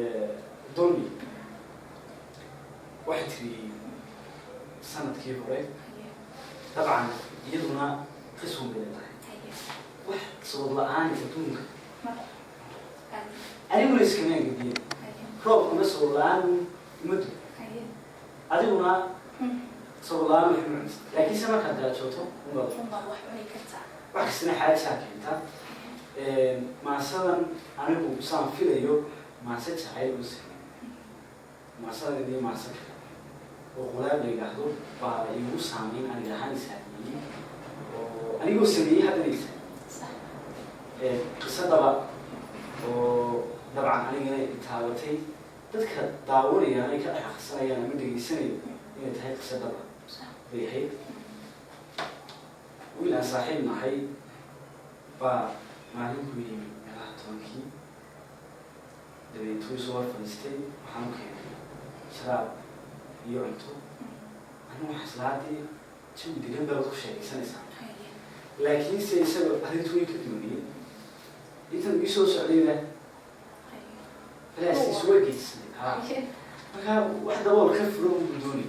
دولي واحد في سنة كيف قريب طبعا يدنا قسم من الله واحد صوت لآني تدونك أنا مريس كمان جديد روح كنا صوت لآن مدو أدينا صوت لآن محمد لكن سما كذا شوتو واحد سنة حياة ساكنة ما صدق أنا بوسام في اليوم ما صدق عيل بس ما صدق دي ما صدق وغلاب لي قهدو فيقول سامين أنا جهان سامين وأنا يقول سامي هذا ليس قصة دبا ودبعا أنا جاي تعبتي تذكر داوري أنا كأحد سنة أنا من دقيقة سنة إن تهيك قصة دبا بيحيد ولا صاحبنا حي ما عليك ويمي أنا هتوانكي دبي توي صور فلسطين وحنوك شراب يعنتو أنا حسلاتي شو بدي جنب بروح شيء سنة لكن سيسبب هذه توي كدوني أنت بيسوس علينا فلا سيسوي كيس ها واحدة ولا كفر بدوني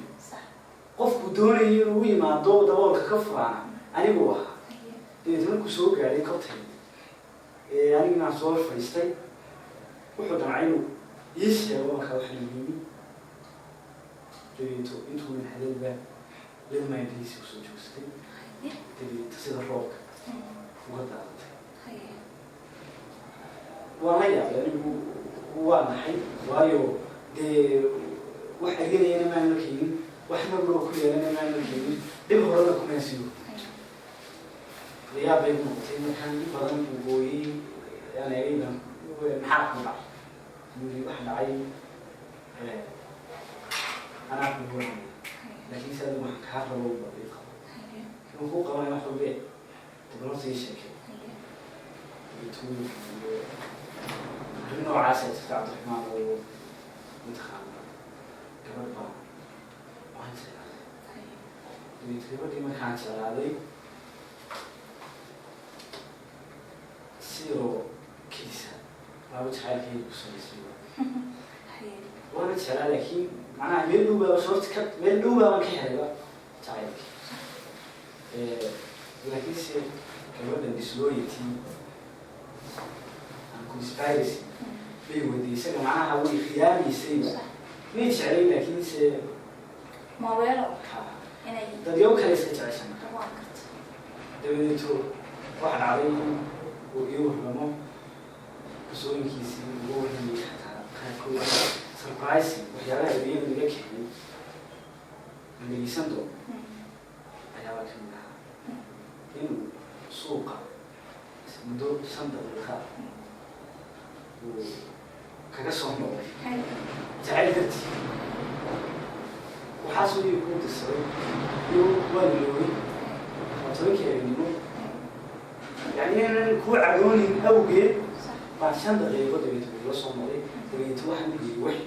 قف بدوني يروي ما دو دور كفر أنا بوها تقدر كسوق عليه كتير يعني ناس صور فلسطين وحده عينه يسير وما خاف حلمي تبي أنتوا من هذا الباب لما يدرس وسوي جوستي تبي تصير الروك وهذا وما يعني وانا حي وايو ده واحد جيني أنا ما نكين واحد مبروك لي أنا ما نكين ده بهرنا كماسيو ليا بين نقطتين كان بدن وجوي يعني أيضا محاكم بعض يقولي واحد عين أنا أقول لكن سألوا ما كهرب لو بيخاف هو كمان يحصل بيه تبغى نص يشكل يتوه إنه عسى عبد الرحمن ومتخان قبل بقى واحد سأل يتكلم دي ما كان شغالي سيرو كيسة ما بتحال هي بسوي سيرو وانا شغال لكن معناها ملوبة وشورت كت ملوبة ما كهرباء تعرف لكن سير كمان ديسلويتي كونسبيرسي في ودي سنة معناها هو خيالي سيء مش عليه لكن سير ما ويله ده اليوم كان يسكت عشان دبيتو واحد عليهم ويوه لما بسوي كيسي وهو اللي حتى كان سربرايز وحياة اليوم اللي جاك اللي يسندو أيها كنا إنه سوق مدور سند الخاء وكجسهم تعلمت وحاسو يكون تسوي يوم واللوي وترك يعني أنا كل عدوني أوجي بعد شن دقيقة دقيقة بيوصل مري دقيقة واحد بيجي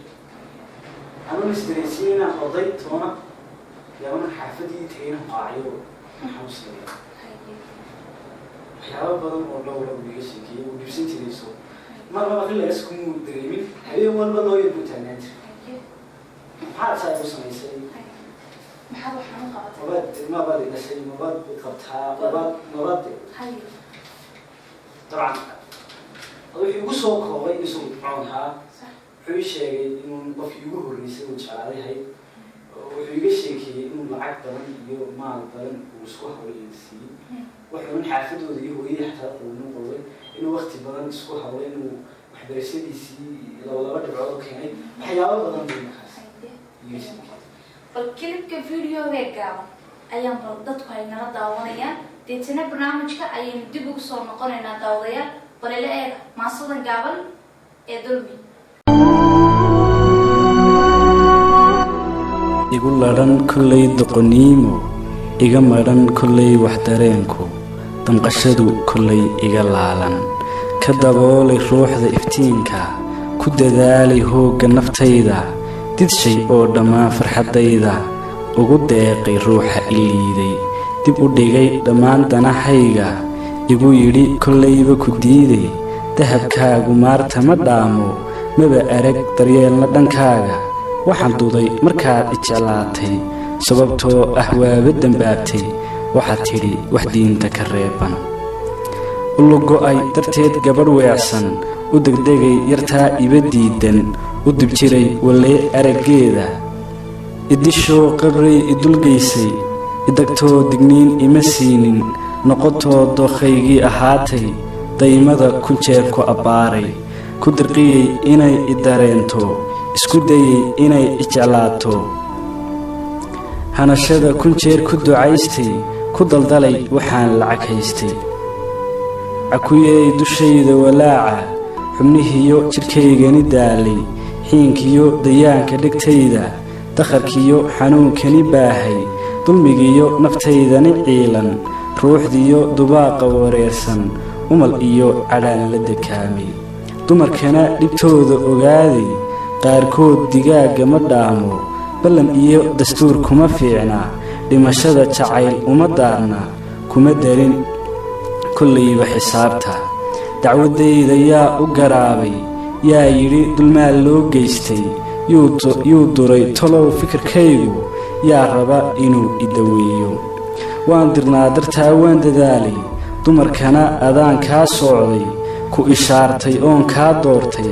أنا مستريسين قضيت هنا يوم حافظي تين قاعيو حوصلي حياة بدل والله بيجي وبيسنت ليسو مرة ما خلي أسكن دريمين اليوم والله يبغى تنات حاد سايبو سميسي محاول حنقة ما بدي نسي ما بدي قبتها ما بدي طبعا وحي وصوك هو يسوي معها وحي شيء إنه ما في يجوه الرئيس وجعله هاي وحي شيء إنه العقد بدن يوم ما بدن وسكوه هو ينسي وحي من حافظه ذي هو يحتاج إنه قوي إنه وقت بدن سكوه هو إنه وحبرسي يسي لو بدر بعضه كهني حياة بدن بالمخاص يسي فالكلب كفيديو هيكا أيام ردتك هاي نرد وانيا ديتنا برنامجك أيام دبوك صور نقولنا داوديا ولله ما صدق قبل يدلمي يقول لرن كل دقنيمو إيجا مرن كل وحدرينكو تنقشدو كل إيجا لالن كدبولي روح ذا إفتينكا كددالي هوغا نفتيدا ديد شيء أو دما فرحديدا ugu deeqay ruuxa iliiday dib u dhigay dhammaan danahayga igu yidhi kollayba ku diiday dahabkaagu maarta ma dhaamo maba arag daryeelna dhankaaga waxaan duday markaad ijeclaatay sababtoo ah waaba dembaabtay waxaad tidhi wax diinta ka reeban u lugo'ay darteed gabadh weecsan u degdegay yartaa iba diidan u dib jiray wallee araggeeda idishoo qabray idulgaysay idagtoo digniin ima siinin noqotoo dookhaygii ahaatay daymada kun jeer ku abbaaray ku dirqiyey inay idareento isku dayey inay ijeclaato hanashada kun jeer ku ducaystay ku daldalay waxaan lacag haystay cakuyey dushayda walaaca xubnihiyo jidhkaygani daalay xiinkiyo dayaanka dhegtayda dakharkiyo xanuunkani baahay dulmigiyo naftaydani ciilan ruuxdiyo dubaaqa wareersan umal iyo cadhaan la dekaamay dumarkana dhibtooda ogaaday qaarkood digaagga ma dhaamo ballan iyo dastuur kuma fiicna dhimashada jacayl uma daarna kuma darin kollayba xisaabta dacwaddayda yaa u garaabay yaa yidhi dulmaal loo geystay yuu duray tolow fikirkaygu yaa raba inuu idaweeyo waan dirnaa dartaa waan dadaalay dumarkana adaan kaa socday ku ishaartay oon kaa doortay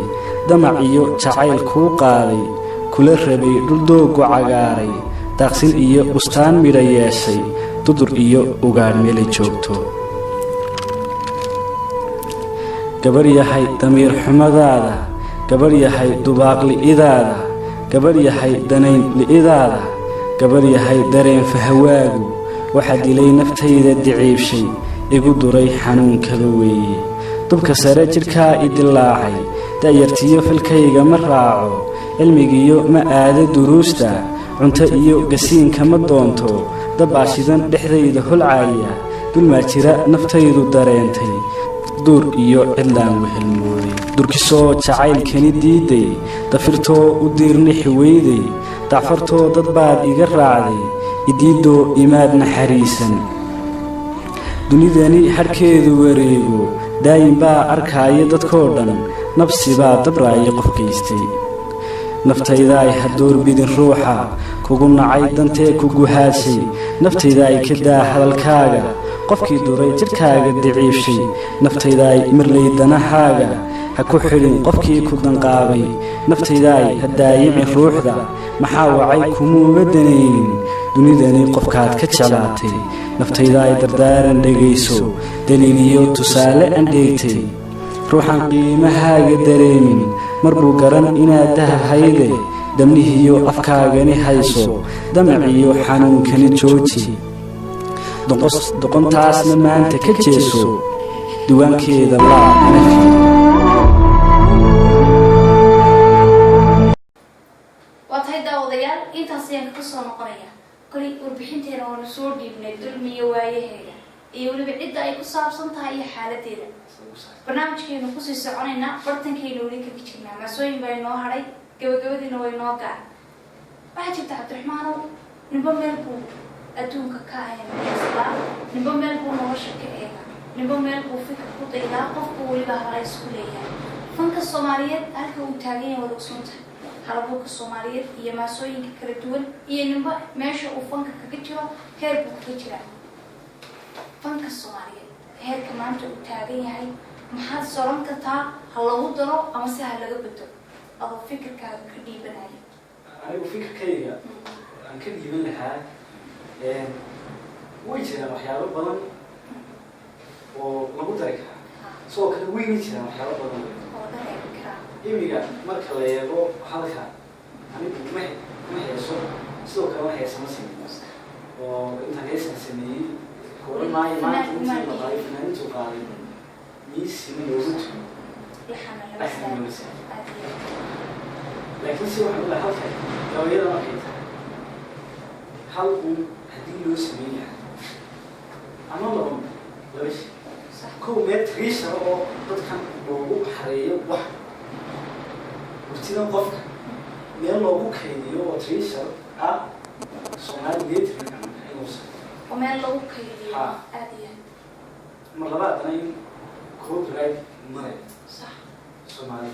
damac iyo jacayl kuu qaaday kula rabay dhuldoogu cagaaray daaqsin iyo bustaan midha yeeshay dudur iyo ugaadh meelay joogto gabarh yahay damiir xumadaada gabarh yahay dubaaq li'idaada gabarh yahay danayn li'idaada gabarh yahay dareen fahawaagu waxaa dilay naftayda diciibshay igu duray xanuunkaba weeye dubka sare jidhkaa i dilaacay da'yartiyo filkayga ma raaco cilmigiyo ma aado duruusta cunto iyo gasiinka ma doonto dabaashidan dhexdayda holcaaya dulmaa jira naftaydu dareentay duur iyo cidlaan wehelmooday durkisoo jacaylkani diiday dafirtoo u diirnixi weyday dacfartoo dad baad iga raacday idiiddoo imaad naxariisan dunidani hadhkeedu wareego daayin baa arkaaya dadkoo dhan nabsi baa dabraaya qof gaystay naftaydaay ha doorbidin ruuxa kugu nacay dantee ku guhaashay naftaydaay ka daa hadalkaaga qofkii duray jidhkaaga diciibshay naftaydaay marlay danahaaga ha ku xidhin qofkii ku danqaabay naftaydaay ha daayicin ruuxda maxaa wacay kumuuga danaynin dunidani qofkaad ka jeclaatay naftaydaay dardaaran dhegayso daliiliyo tusaale aan dheegtay ruuxaan qiimahaaga dareemin mar buu garan inaad dahab hayde damnihiyo afkaagani hayso damaciyo xanuunkani jooji doqontaasna maanta ka jeeso diiwaankeeda laa waa tahay daawadayaal intaas ayaan ka soo noqonaya kolay warbixinteena waanu soo dhiibnay dulmiyo waayaheeda iyo weliba cidda ay ku saabsan tahay iyo xaaladeeda barnaamijkeenu kusii soconaynaa bartankaynu weli kaga jirnaa maasooyin baa inoo hadhay gabagabadiina way noo gaar waxaa jirta cabdiraxmaanow ninba meel buu adduunka ka ahaynaa ninba meel buu nolosha ka eega ninba meel buu fikir ku daydaa qofku weliba hala isku leeyahay fanka soomaaliyeed halka uu taagan yahay wada ogsoontahay halabuurka soomaaliyeed iyo maasooyinka kala duwan iyo ninba meesha uu fanka kaga jiro heer buu kaga jiraa fanka soomaaliyeed heerka maanta uu taagan yahay maxaad soran kartaa ha lagu daro ama se ha laga bedo adoo fikirkaaga ka dhiibanaya anigu fikirkayga aan ka dhiiban lahaa way jiraan waxyaabo badan oo lagu dari karaa sidoo kale wayna jiraan waxyaabo badan oo dareemi karaa imiga marka la eego halka anigu ma heeso sidoo kale ma heesama sameeyo oo intaan heesan sameeyey kuwa maayo maanta intii la qaaday fanaaniintu qaaday miisina loogu tumo laakiin si waxaan ula halka gabayada markay tahay hal haddii loo sameyn lahaa ama laba shay kow meel triishara oo dadkan loogu xareeyo wax hurtidan qofka meel loogu kaydiyo oo triishar ah Soomaali geedka inuu ومن لو كيدي ها. عادية marlabaadna in copyright mare صح Soomaali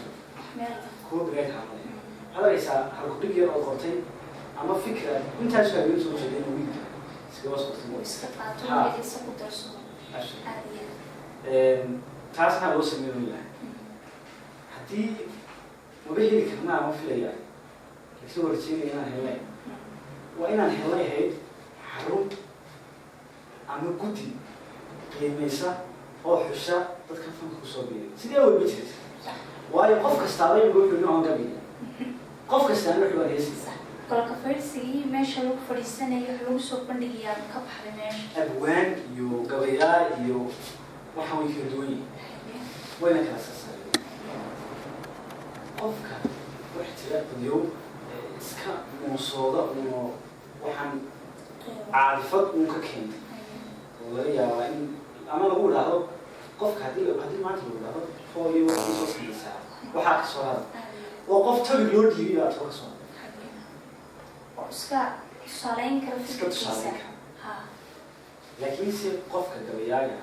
ميرتا copyright hamay hadaysa halkudhig yar oo qortay ama fikra intaas ka weyn soo jeedin wiilka iska wasqatay ويسقطوا ها. يسقطوا درسوا عادية taasna loo sameeyo yahay hadii mabahili karnaa ma filaya isoo warjeedin inaan helay waa inaan helay xarun ama guddi qiimaysa oo xusha dadka fanka ku soo biiray sidee way bijirta waayo qof kasta ay ugu xidhan gabi qof kasta wuxuu heesay كل كفرسي ماشي لو فريسنا يحلو سو بندقيا كبحر ماشي abwaan iyo gabayaa iyo waxa way kala duwan yihiin wayna kala saarayaan qofka wax jira iyo iska muusooda oo waxaan caadifad uu ka keenay oo laga yaabaa in ama lagu yiraahdo qofka hadii maanta lagu yiraahdo hooyo waxay soo samaysaa waxa ka soo hada oo qof tabi loo dhiibay aad soo soo وسكا صالين كرفيسا ها لكن سي قفك gabayaaga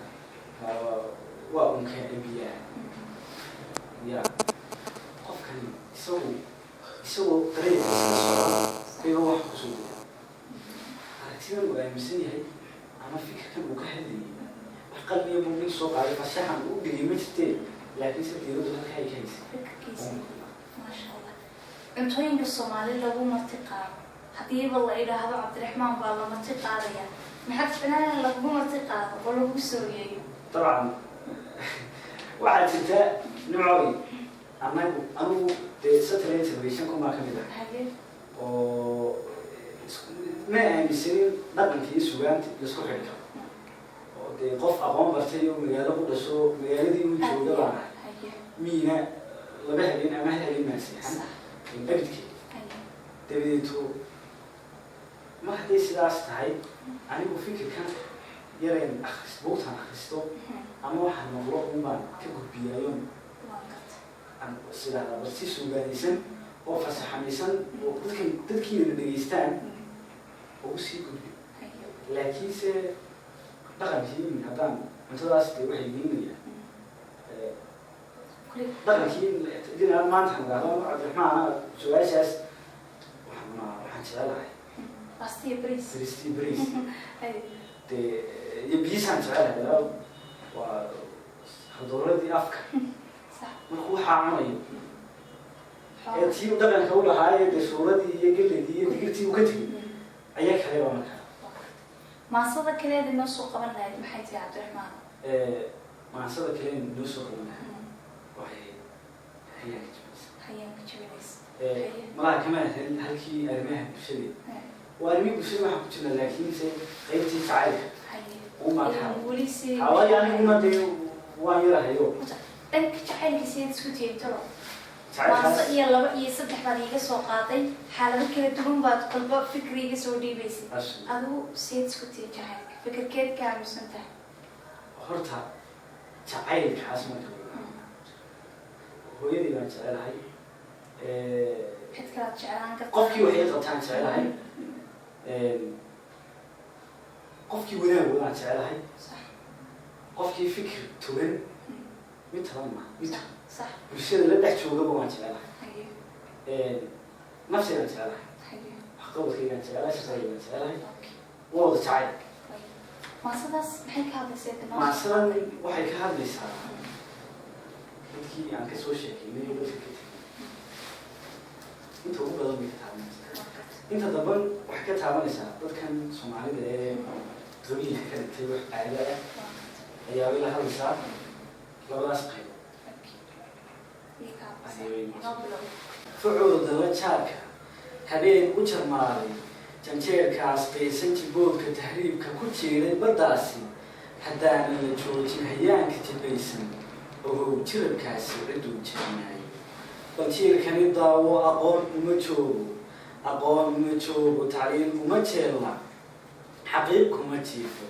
waa un ka abiya ya qofkan isagoo dareemay wax ku soo aragtida uu aaminsan yahay ama fikirkan uu ka hadlayay wax qalbiga uu mid soo qaaday fasaxan uu dhigay jirtay laakiin si diiradu halka ay kaysay ما شاء الله انتوين الصومالي لو مرتقى هدي والله إذا هذا عبد الرحمن بالله مرتقى عليا ما حد فينا لو مرتقى ولا هو سوري طبعا واحد ستة نوعي أنا سترين تلفزيون كم كمية هذه ما يعني سنين نقل في سويان يسكو حركة قف أقوم برتي ومجاله قدسو مجاله دي وجوده مينا لبه بين أمه لين مسيحا أبدك تبديتو ما حد سلاس تاعي أنا بفكر كان يرين أخرس بوتان أخرسته أما واحد مغلوق وما كقول بيايون أنا سلاس بس سوغانيسن وفسحانيسن وتذكر الدجيستان وسي قول لكن س دخل فيه من هذا متلاس تروح يمين دخل فيه دينا ما نحن عبد الرحمن سؤال أساس وحنا شغالة أستي بريس بريستي بريس يبيسان شغالة لا وحضور دي أفكار صح مركو حامي تيو دقن كولا هاي الصورة دي يقل دي تقرتي وكتبي أيك هاي ومكان ما صدق كذا دي نص قبل هاي محيتي عبد الرحمن ما صدق كلام نوسو منها وهي هي هيا كتشبيس مرة كمان هلكي أرميها بشدي وأرمي بشدي ما حبتنا لكن سي قيمتي فعالة هيا وما كان بوليسي حوالي يعني وما دي وانيرا هيو دنك جعل كسيد سكوتي ترى تعرف ما صير لو يصدق بعدين سوقاتي حالة كده تقوم بعد قلب فكري سودي بيسي أدو سيد سكوتي جعل فكر كده كان مسنته horta jacaylkaas marka hooyadii baan jecelahay حد كلا جعلان qofkii waxay qabtaan jecelahay qofkii wanaag waan jecelahay صح qofkii fikir togan mid taban ma mid صح bulshada la dhex joogaba waan jecelahay هيا nafteedaan jecelahay هيا waxqabadkaygaan jecelahay shaqadaygaan jecelahay أوكي waa wada jacayl ما صدق محيك هذا سيد الناس maasadan waxay ka hadlaysaa dadkii aan kasoo sheekeynay dadka ka tegay inta ugu badan bay ka taabanaysaa inta damban waxay ka taabanaysaa dadkan soomaalida ee qabiilka ka dhigtay wax caado ah ayaa way la hadlaysaa labadaas qayb fucooda dala jaarka habeen u jarmaaday janjeerkaas qaysan jiboodka tahriibka ku jeeday baddaasi haddaanan la joojin hayaanka jibaysan ogow jirabkaasi cidduu jirnaay bal jiilkani daawo aqoon uma joogo tacliin uma jeella xaqiiq kuma jiifo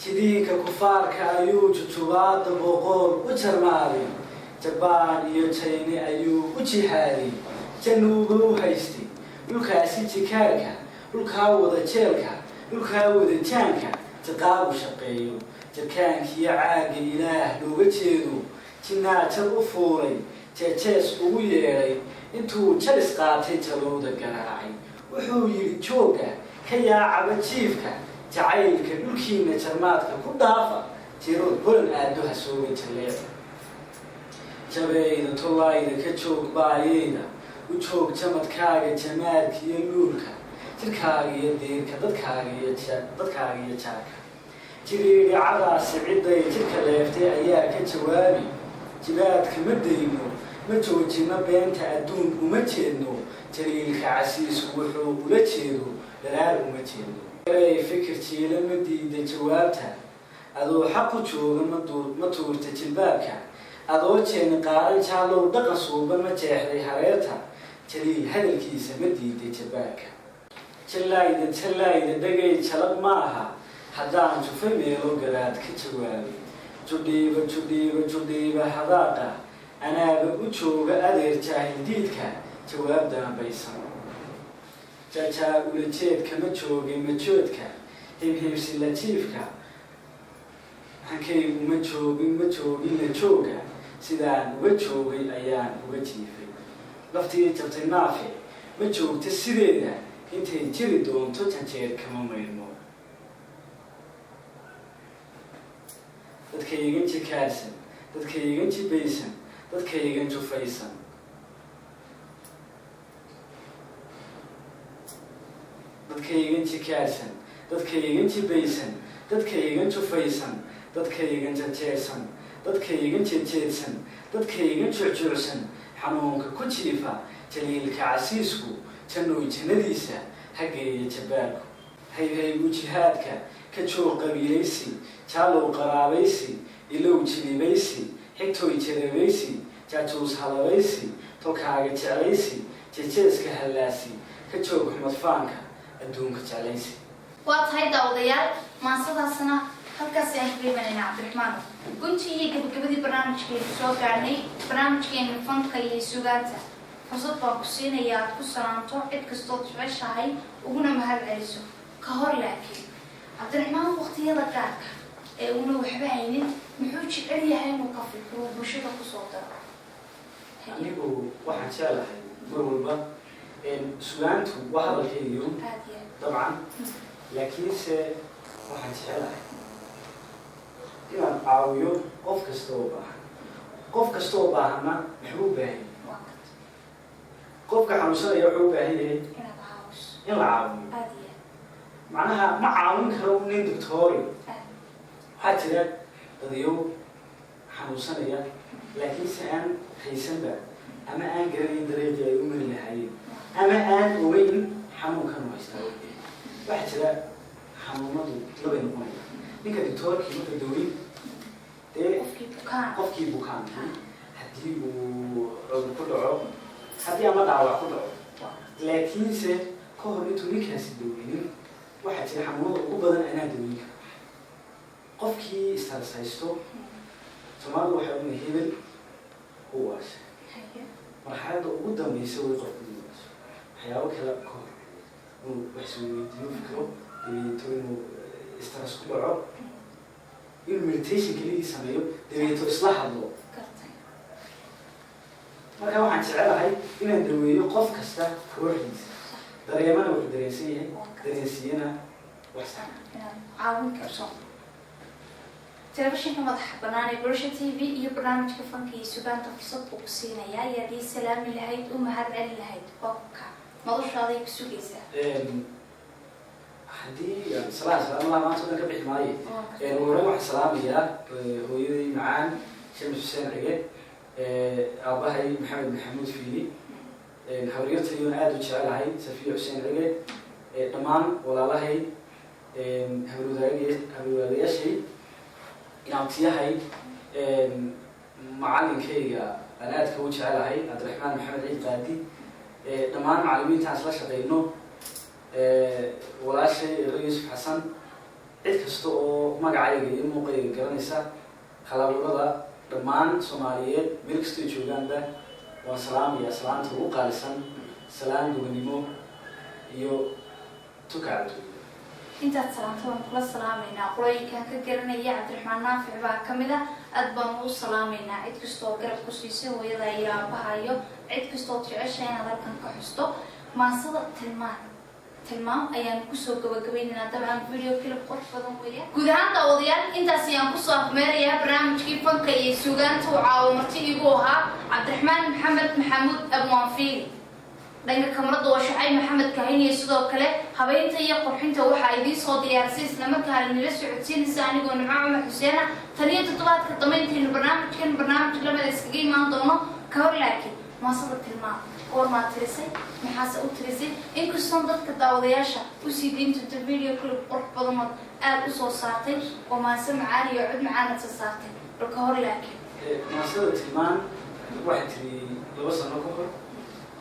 jidiinka kufaarka ayuu jujubaada boqool u jarmaaday jabaan iyo jayne ayuu u jihaaday januuba u haystay dhulkaasi jikaarka dhulkaa wada jeelka dhulkaa wada jaanka jaqaabu shaqeeyo jirkaankiyo caagga ilaah looga jeedo jinnaajad u fuulay jeejees ugu yeedhay intuu jalis qaatay jalowda garaacay wuxuu yidhi jooga ka yaacaba jiifka jacaylka dhulkiina jarmaadka ku dhaafa tirood holan aaddoha sooga jaleeca jabeeyda tollayda ka joog baayeyda u joog jamadkaaga jamaadka iyo luulka jirkaaga iyo diirka dadkaaga iyo jaarka jiriiricadaasi cidday jirka leeftay ayaa ka jawaabi jibaadka ma dayno ma joojino beenta adduun uma jeedno jaliilka casiisku wuxuu ula jeedo daraar uma jeedno eray fikir jiila ma diida jawaabta adoo xaq u jooga ma tuurta jilbaabka adoo jeeni qaaran jaallow dhaqan suuban ma jeexday hareerta jaliil hadalkiisa ma diiday jabaabka jallaayda dhagay jalab ma aha haddaan jufay meelo garaad ka jawaabay judhiiba hadaaqa anaaba u jooga adeer jaahildiidka jawaab dambaysan jajaa ulajeedka ma joogay majoodka hibhibsi lajiifka hankaygu ma joogin la jooga sidaan uga joogay ayaan uga jiifay laftii jabtay naafe ma joogta sideeda intay jiri doonto janjeer kama maydmo dadkaygan jikaarsan dadkaygan jibaysan dadkaygan jufaysan dadkaygan jikaarsan dadkaygan jibaysan dadkaygan jufaysan dadkaygan jajeersan dadkaygan jeedjeedsan dadkaygan jucjuucsan xanuunka ku jiifa jaliilka casiisku jannow jannadiisa hageeya jabbaarku hayhaygu jihaadka ka joog qabiilaysi jaallow qaraabaysi ilow jilibaysi xigtooy jarabaysi jaajuus halabaysi tolkaaga jeclaysi jejeeska hallaasi ka joog xumadfaanka adduunka jeclaysi waa tahay daawadayaal maasadaasna halkaas ayaan ku reebanaynaa cabdiraxmaan guntii iyo gabagabadii barnaamijkeenu soo gaarnay barnaamijkeena fanka iyo sugaanta fursad baan ku siinayaa aad ku salaanto cid kastood jeceshahay uguna mahad celiso ka hor laakiin cabdiraxmaan waqtiyada gaarka ee una waxba haynin muxuu jecel yahay inuu ka fikiro bulshada kusoo daro anigu waxaan jeclahay mar walba sugaantu waa hadalkaygiyo dabcan laakiinse waxaan jecelahay inaan caawiyo qof kasta oo baahan qof kasta oo baahanna muxuu u baahan yahay qofka xanuunsanaya wuxuu u baahan yahay in la caawiyo macnaha ma caawin karo nin doctoori waxaa jira dadayow xanuunsanaya laakiinse aan haysanba ama aan garanayn dariiqii ay u mari lahaayeen ama aan ogeyn xanuunkan u haystaa waxaa jira xanuunadu labay noqonaya ninka doctoorkii marka dawin dee qofkii bukaankii haddii uu cudur ku dhaco haddii ama dhaawac ku dhaco laakiinse ka hor intuu ninkaasi daweynin waxaa jira xanuunada ugu badan anaa daweyn kara qofkii istarsaysto soomaalida waxay una hebel u waasha marxaladda ugu dambaysa way qofku diiwaasho waxyaabo kale ka hor inuu wax isweydiiyo fikro dabeeto inuu istras ku dhaco inuu meditation keligii sameeyo dabeeto isla hadlo marka waxaan jecelahay inaan daweeyo qof kasta ruuxdiisa dareemana wuxuu dareensan yahay dareensiiyana wax sax caawin karso telefishinka madaxa bannaan ee Bulsha TV iyo barnaamijka fanka iyo sugaanta fursad uu ku siinayaa ayaad salaami lahayd u mahad celin lahayd qofka noloshaaday ku sugaysaa haddii salaam maanta ka bixi maayo hore waxaan salaamayaa hooyaday macaan Sheekh Xuseen Cige aabahay Maxamed Maxamuud Fiili habariyatayuna aad u jecelahay Safiya Xuseen Cige dhammaan walaalahay habarwadayaashay inaantiyahay macallinkayga aan aadka u jecelahay Cabdiraxmaan Maxamed Ciid Qaadi dhammaan macallimiintaan isla shaqeyno walaashay Yusuf Xasan cid kasta oo magacayga iyo muuqayga garanaysa halaburada dhammaan Soomaaliyeed meel kasta joogaanba waan salaamayaa salaanta ugu qaalisan salaan duganimo iyo tukaado intaad salaanto waan kula salaamaynaa qolooyinkan ka garanaya cabdiraxmaan naafic baa ka mid ah aad baan u salaamaynaa cid kastoo garab ku siisay hooyada iyo aabahayo cid kastoo jecesha inaad halkan ka xusto maasada tilmaam ayaan kusoo gabagabaynaynaa dabcan video clip qurux badan weeyaan guud ahaan daawadayaal intaas ayaan kusoo afmeerayaa barnaamijkii fanka iyo suugaanta uu caawo marti igu ahaa cabdiraxmaan maxamed maxamuud abwaanfiili dhanka kamarada waa Shacay Maxamed Kahiniye sidoo kale habeynta iyo qurxinta waxa ay soo diyaarisay isla markaana nila socodsiinaysa anigoo Nimco Umar Xuseen taniyo toddobaadka damayntii barnaamij lamada iskaga imaan doono ka hor laakiin maasada tilmaam ma tirisay maxaa u tirisay inkastoo dadka daawadayaasha u sii deynta video clip qurux badan aad u soo saartay oo maasa macaan iyo cod macaan soo saartay ka hor laakiin maasada tilmaam waxay tiri 2 sano ka hor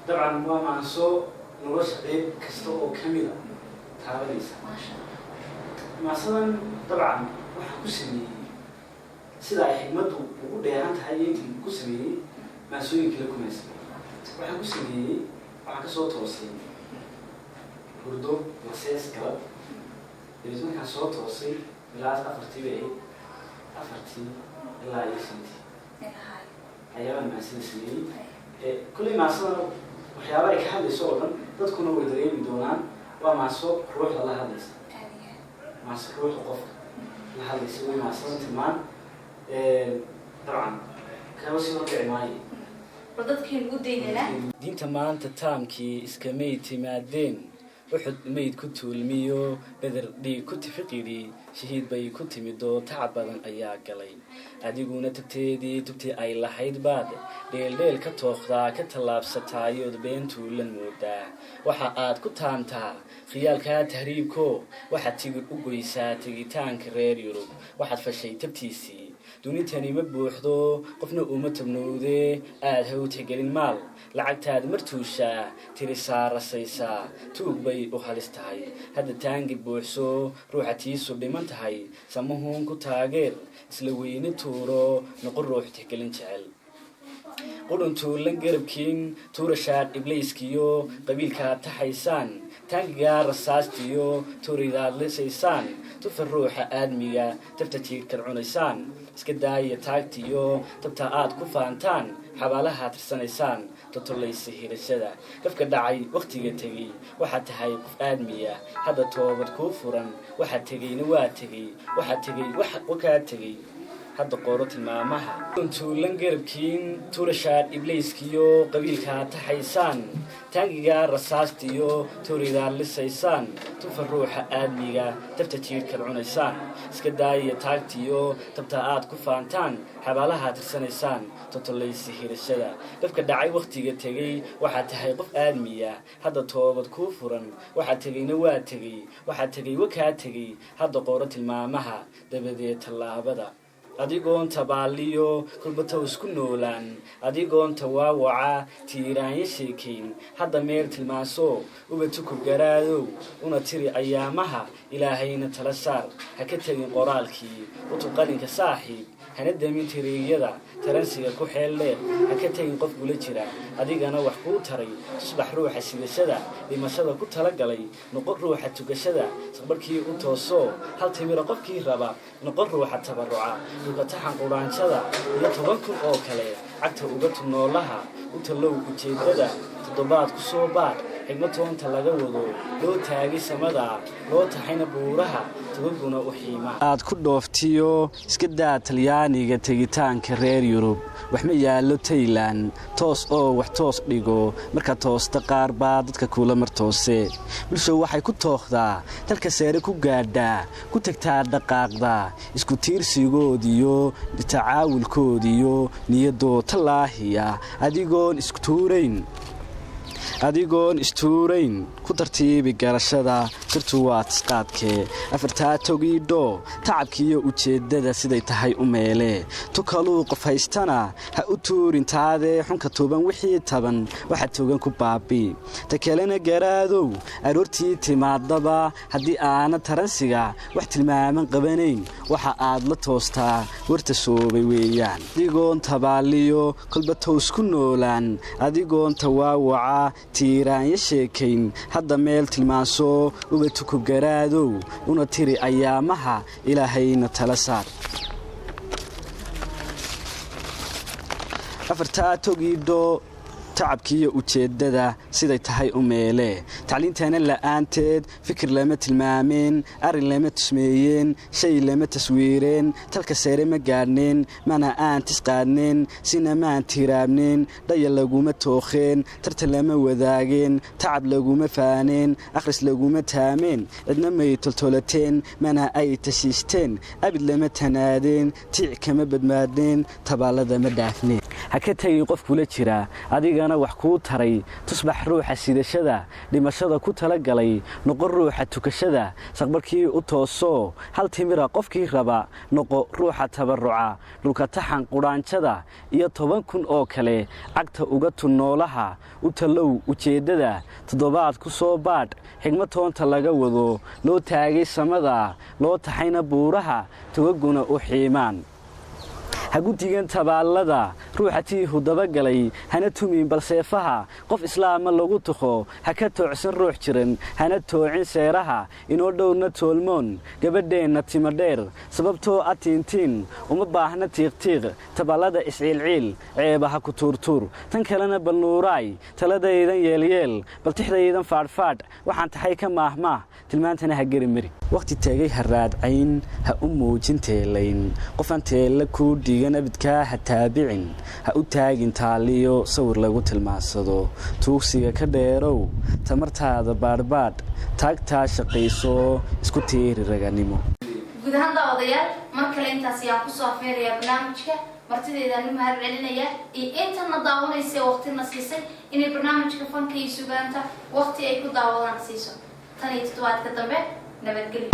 طبعا ما معنسو نروش قيب كستو أو كاملة تابليس مثلا طبعا واحد كسمي سيدا حكمته وقول يا أنت هاي كسمي ما سوي كلكم اسمه واحد كسمي واحد كسوة توصي بردو مسيس كلام يلزم كان صوت توصي لا أفرتي بيه أفرتي لا يسنتي أيام ما سنسني كل ما صار waxyaabo ay ka hadlayso oo dhan dadkuna way dareemi doonaan waa maaso ruuxda la hadlaysa maaso ruuxda qofka la hadlaysa way maaso tilmaan dabcan kaaba sii horkici maayo dadkii ugu daynayna diinta maanta taamkii iskamay timaadeen wuxuu mayd ku tuulmiyo bedel dhiig ku tifiqiri shahiid bay ku timido tacab badan ayaa galay adiguna tubtii ay lahayd baad dheeldheel ka tooqdaa ka tallaabsataayood beentuu la moodaa waxa aad ku taantaa khiyaalkaa tahriibko waxaad tigir u goysaa tegitaanka reer Yurub waxaad fashay tabtiisii dunitani ma buuxdo qofna uma tabnoode aad hawt gelin maal lacagtaad martuusha tiri saarasaysa tuug bay u halistahay hadda taangi buuxso ruuxatiisu dhiman tahay samahuun ku taageer isla weyni tuuro noqon ruux tixgelin jecel quduntu lan garabkiin tuurashaad ibliiskiyo qabiilka taxaysaan taangiga rasaastiyo tuuridaad lisaysaan tufa ruuxa aadmiga tabta jiirkar cunaysaan iska daaya taagtiyo tabta aad ku faantaan xabaalaha tirsanaysaan totolaysa hirashada qofka dhacay waqtiga tagay waxa tahay qof aadmiya hada toobad ku furan waxa tagayna waa tagay waxa tagay waxa tagay hadda qoro tilmaamaha intuu lan garabkiin tuurashaad ibliiskiyo qabiilka taxaysaan taangiga rasaastiyo tuuridaad lisaysaan tufa ruuxa aadmiga tabta jiirkar cunaysaan iska daaya taagtiyo tabta aad ku faantaan xabaalaha tirsanaysaan totolaysa hirashada qofka dhacay waqtiga tagay waxa tahay qof aadmiya hada toobad ku furan waxa tagayna waa tagay waxa tagay waxa tagay hadda qoro tilmaamaha dabadeed talaabada adigoon tabaaliyo kulbato isku noolaan adigoon tawaawaca tiiraanya sheekayn hadda meel tilmaaso ubatu ku garaadow una tiri ayaamaha ilaahayna tala saar ha ka tagin qoraalkii utu qalinka saaxiib hana damin tiriyada taransiga ku xeeldheer ha ka tagin qof gula jira adigana wax kuu taray tusbax ruuxa sidashada dhimashada ku talagalay noqon ruuxa tugashada sabarkii u tooso hal timira qofkii raba noqon ruuxa tabaruca taxan quraanshada iyo 10,000 oo kale cagta uga tunoolaha u talow ujeedada toddobaad ku soo baad xigmatoonta laga wado loo taagay samada loo taxayna buuraha toguna u xiima aad ku dhooftiyo iska daa Talyaaniga tegitaanka reer Yurub wax ma yaalo Thailand toos oo wax toos dhigo marka toosta qaar baa dadka kula martoose bulsho waxay ku tooqdaa dalka seere ku gaadhaa ku tagtaa dhaqaaqda isku tiirsigoodiyo tacaawulkoodiyo niyadoo talaahiya adigoon istuurayn ku tartiibi garashada sirtu waa tisqaadkee afartaa togiidho tacabkiiyo ujeeddada siday tahay u meelee tukaluu qof haystana ha u tuurintaadee xunka tuuban wixii taban waxa togan ku baabii ta kalena garaadow aroortii timaadaba haddii aanad taransiga wax tilmaaman qabanayn waxa aad la toostaa warta soobay weeyaan adigoon tabaaliyo kolba tows ku noolaan adigoon tawaawaca tiiraanya sheekayn hadda meel tilmaanso uga tukub garaadow una tiri ayaamaha ilaahayna tala saar afartaa togiidho tacabkiiyo ujeeddada siday tahay u meelee tacliintana la'aanteed fikir lama tilmaameen arrin lama tusmeeyeen shay lama taswiireen talka sare ma gaadhneen mana aan tisqaadneen sina maan tiraabneen dhaya laguma tookheen tartan lama wadaageen tacab laguma faaneen akhris laguma taameen cidna may toltolateen mana ay tashiisteen abid lama tanaadeen tiic kama badmaadneen tabaallada ma dhaafneen ha ka tagin qof kula jira adigana wax kuu taray tusbax ruuxa sidashada dhimashada ku tala galay noqo ruuxa tukashada saqbarkii u tooso hal timira qofkii raba noqo ruuxa tabarruca dhulka taxan quraanjada iyo 10,000 oo kale cagta uga tunnoolaha u talow ujeeddada toddobaad ku soo baadh xigmad toonta laga wado loo taagay samada loo taxayna buuraha togaguna u xiimaan haguntigan tabaallada ruuxatii hudaba galay hana tumin balseefaha qof islaama lagu tuqo ha ka toocsan ruux jiran hana toocin seeraha inoo dhowrna toolmoon gabadheenna timadheer sababtoo atiintiin uma baahna tiiqtiiq tabaallada isciilciil ceebaha ku tuurtuur tan kalena balnuuraay taladaydan yeelyeel baltixdaydan faadhfaadh waxaan tahay ka maahmaah tilmaantana ha geri mari waqti taagay haraadcayn ha u muujin teelayn qofaan teella kuu dhigan abidkaa ha taabicin ha u taagin taaliyo sawir lagu tilmaansado tuugsiga ka dheerow tamartaada baadhbaadh taagtaa shaqayso isku tiiri raganimo guud ahaan daawadayaal mar kale intaas ayaan kusoo afeerayaa barnaamijka martideedaan u mahad celinayaa iyo intana daawanaysa waqtina siisay inay barnaamijka fanka iyo sugaanta waqti ay ku daawadaan siiso tan iyo toddobaadka dambe nabadgelyo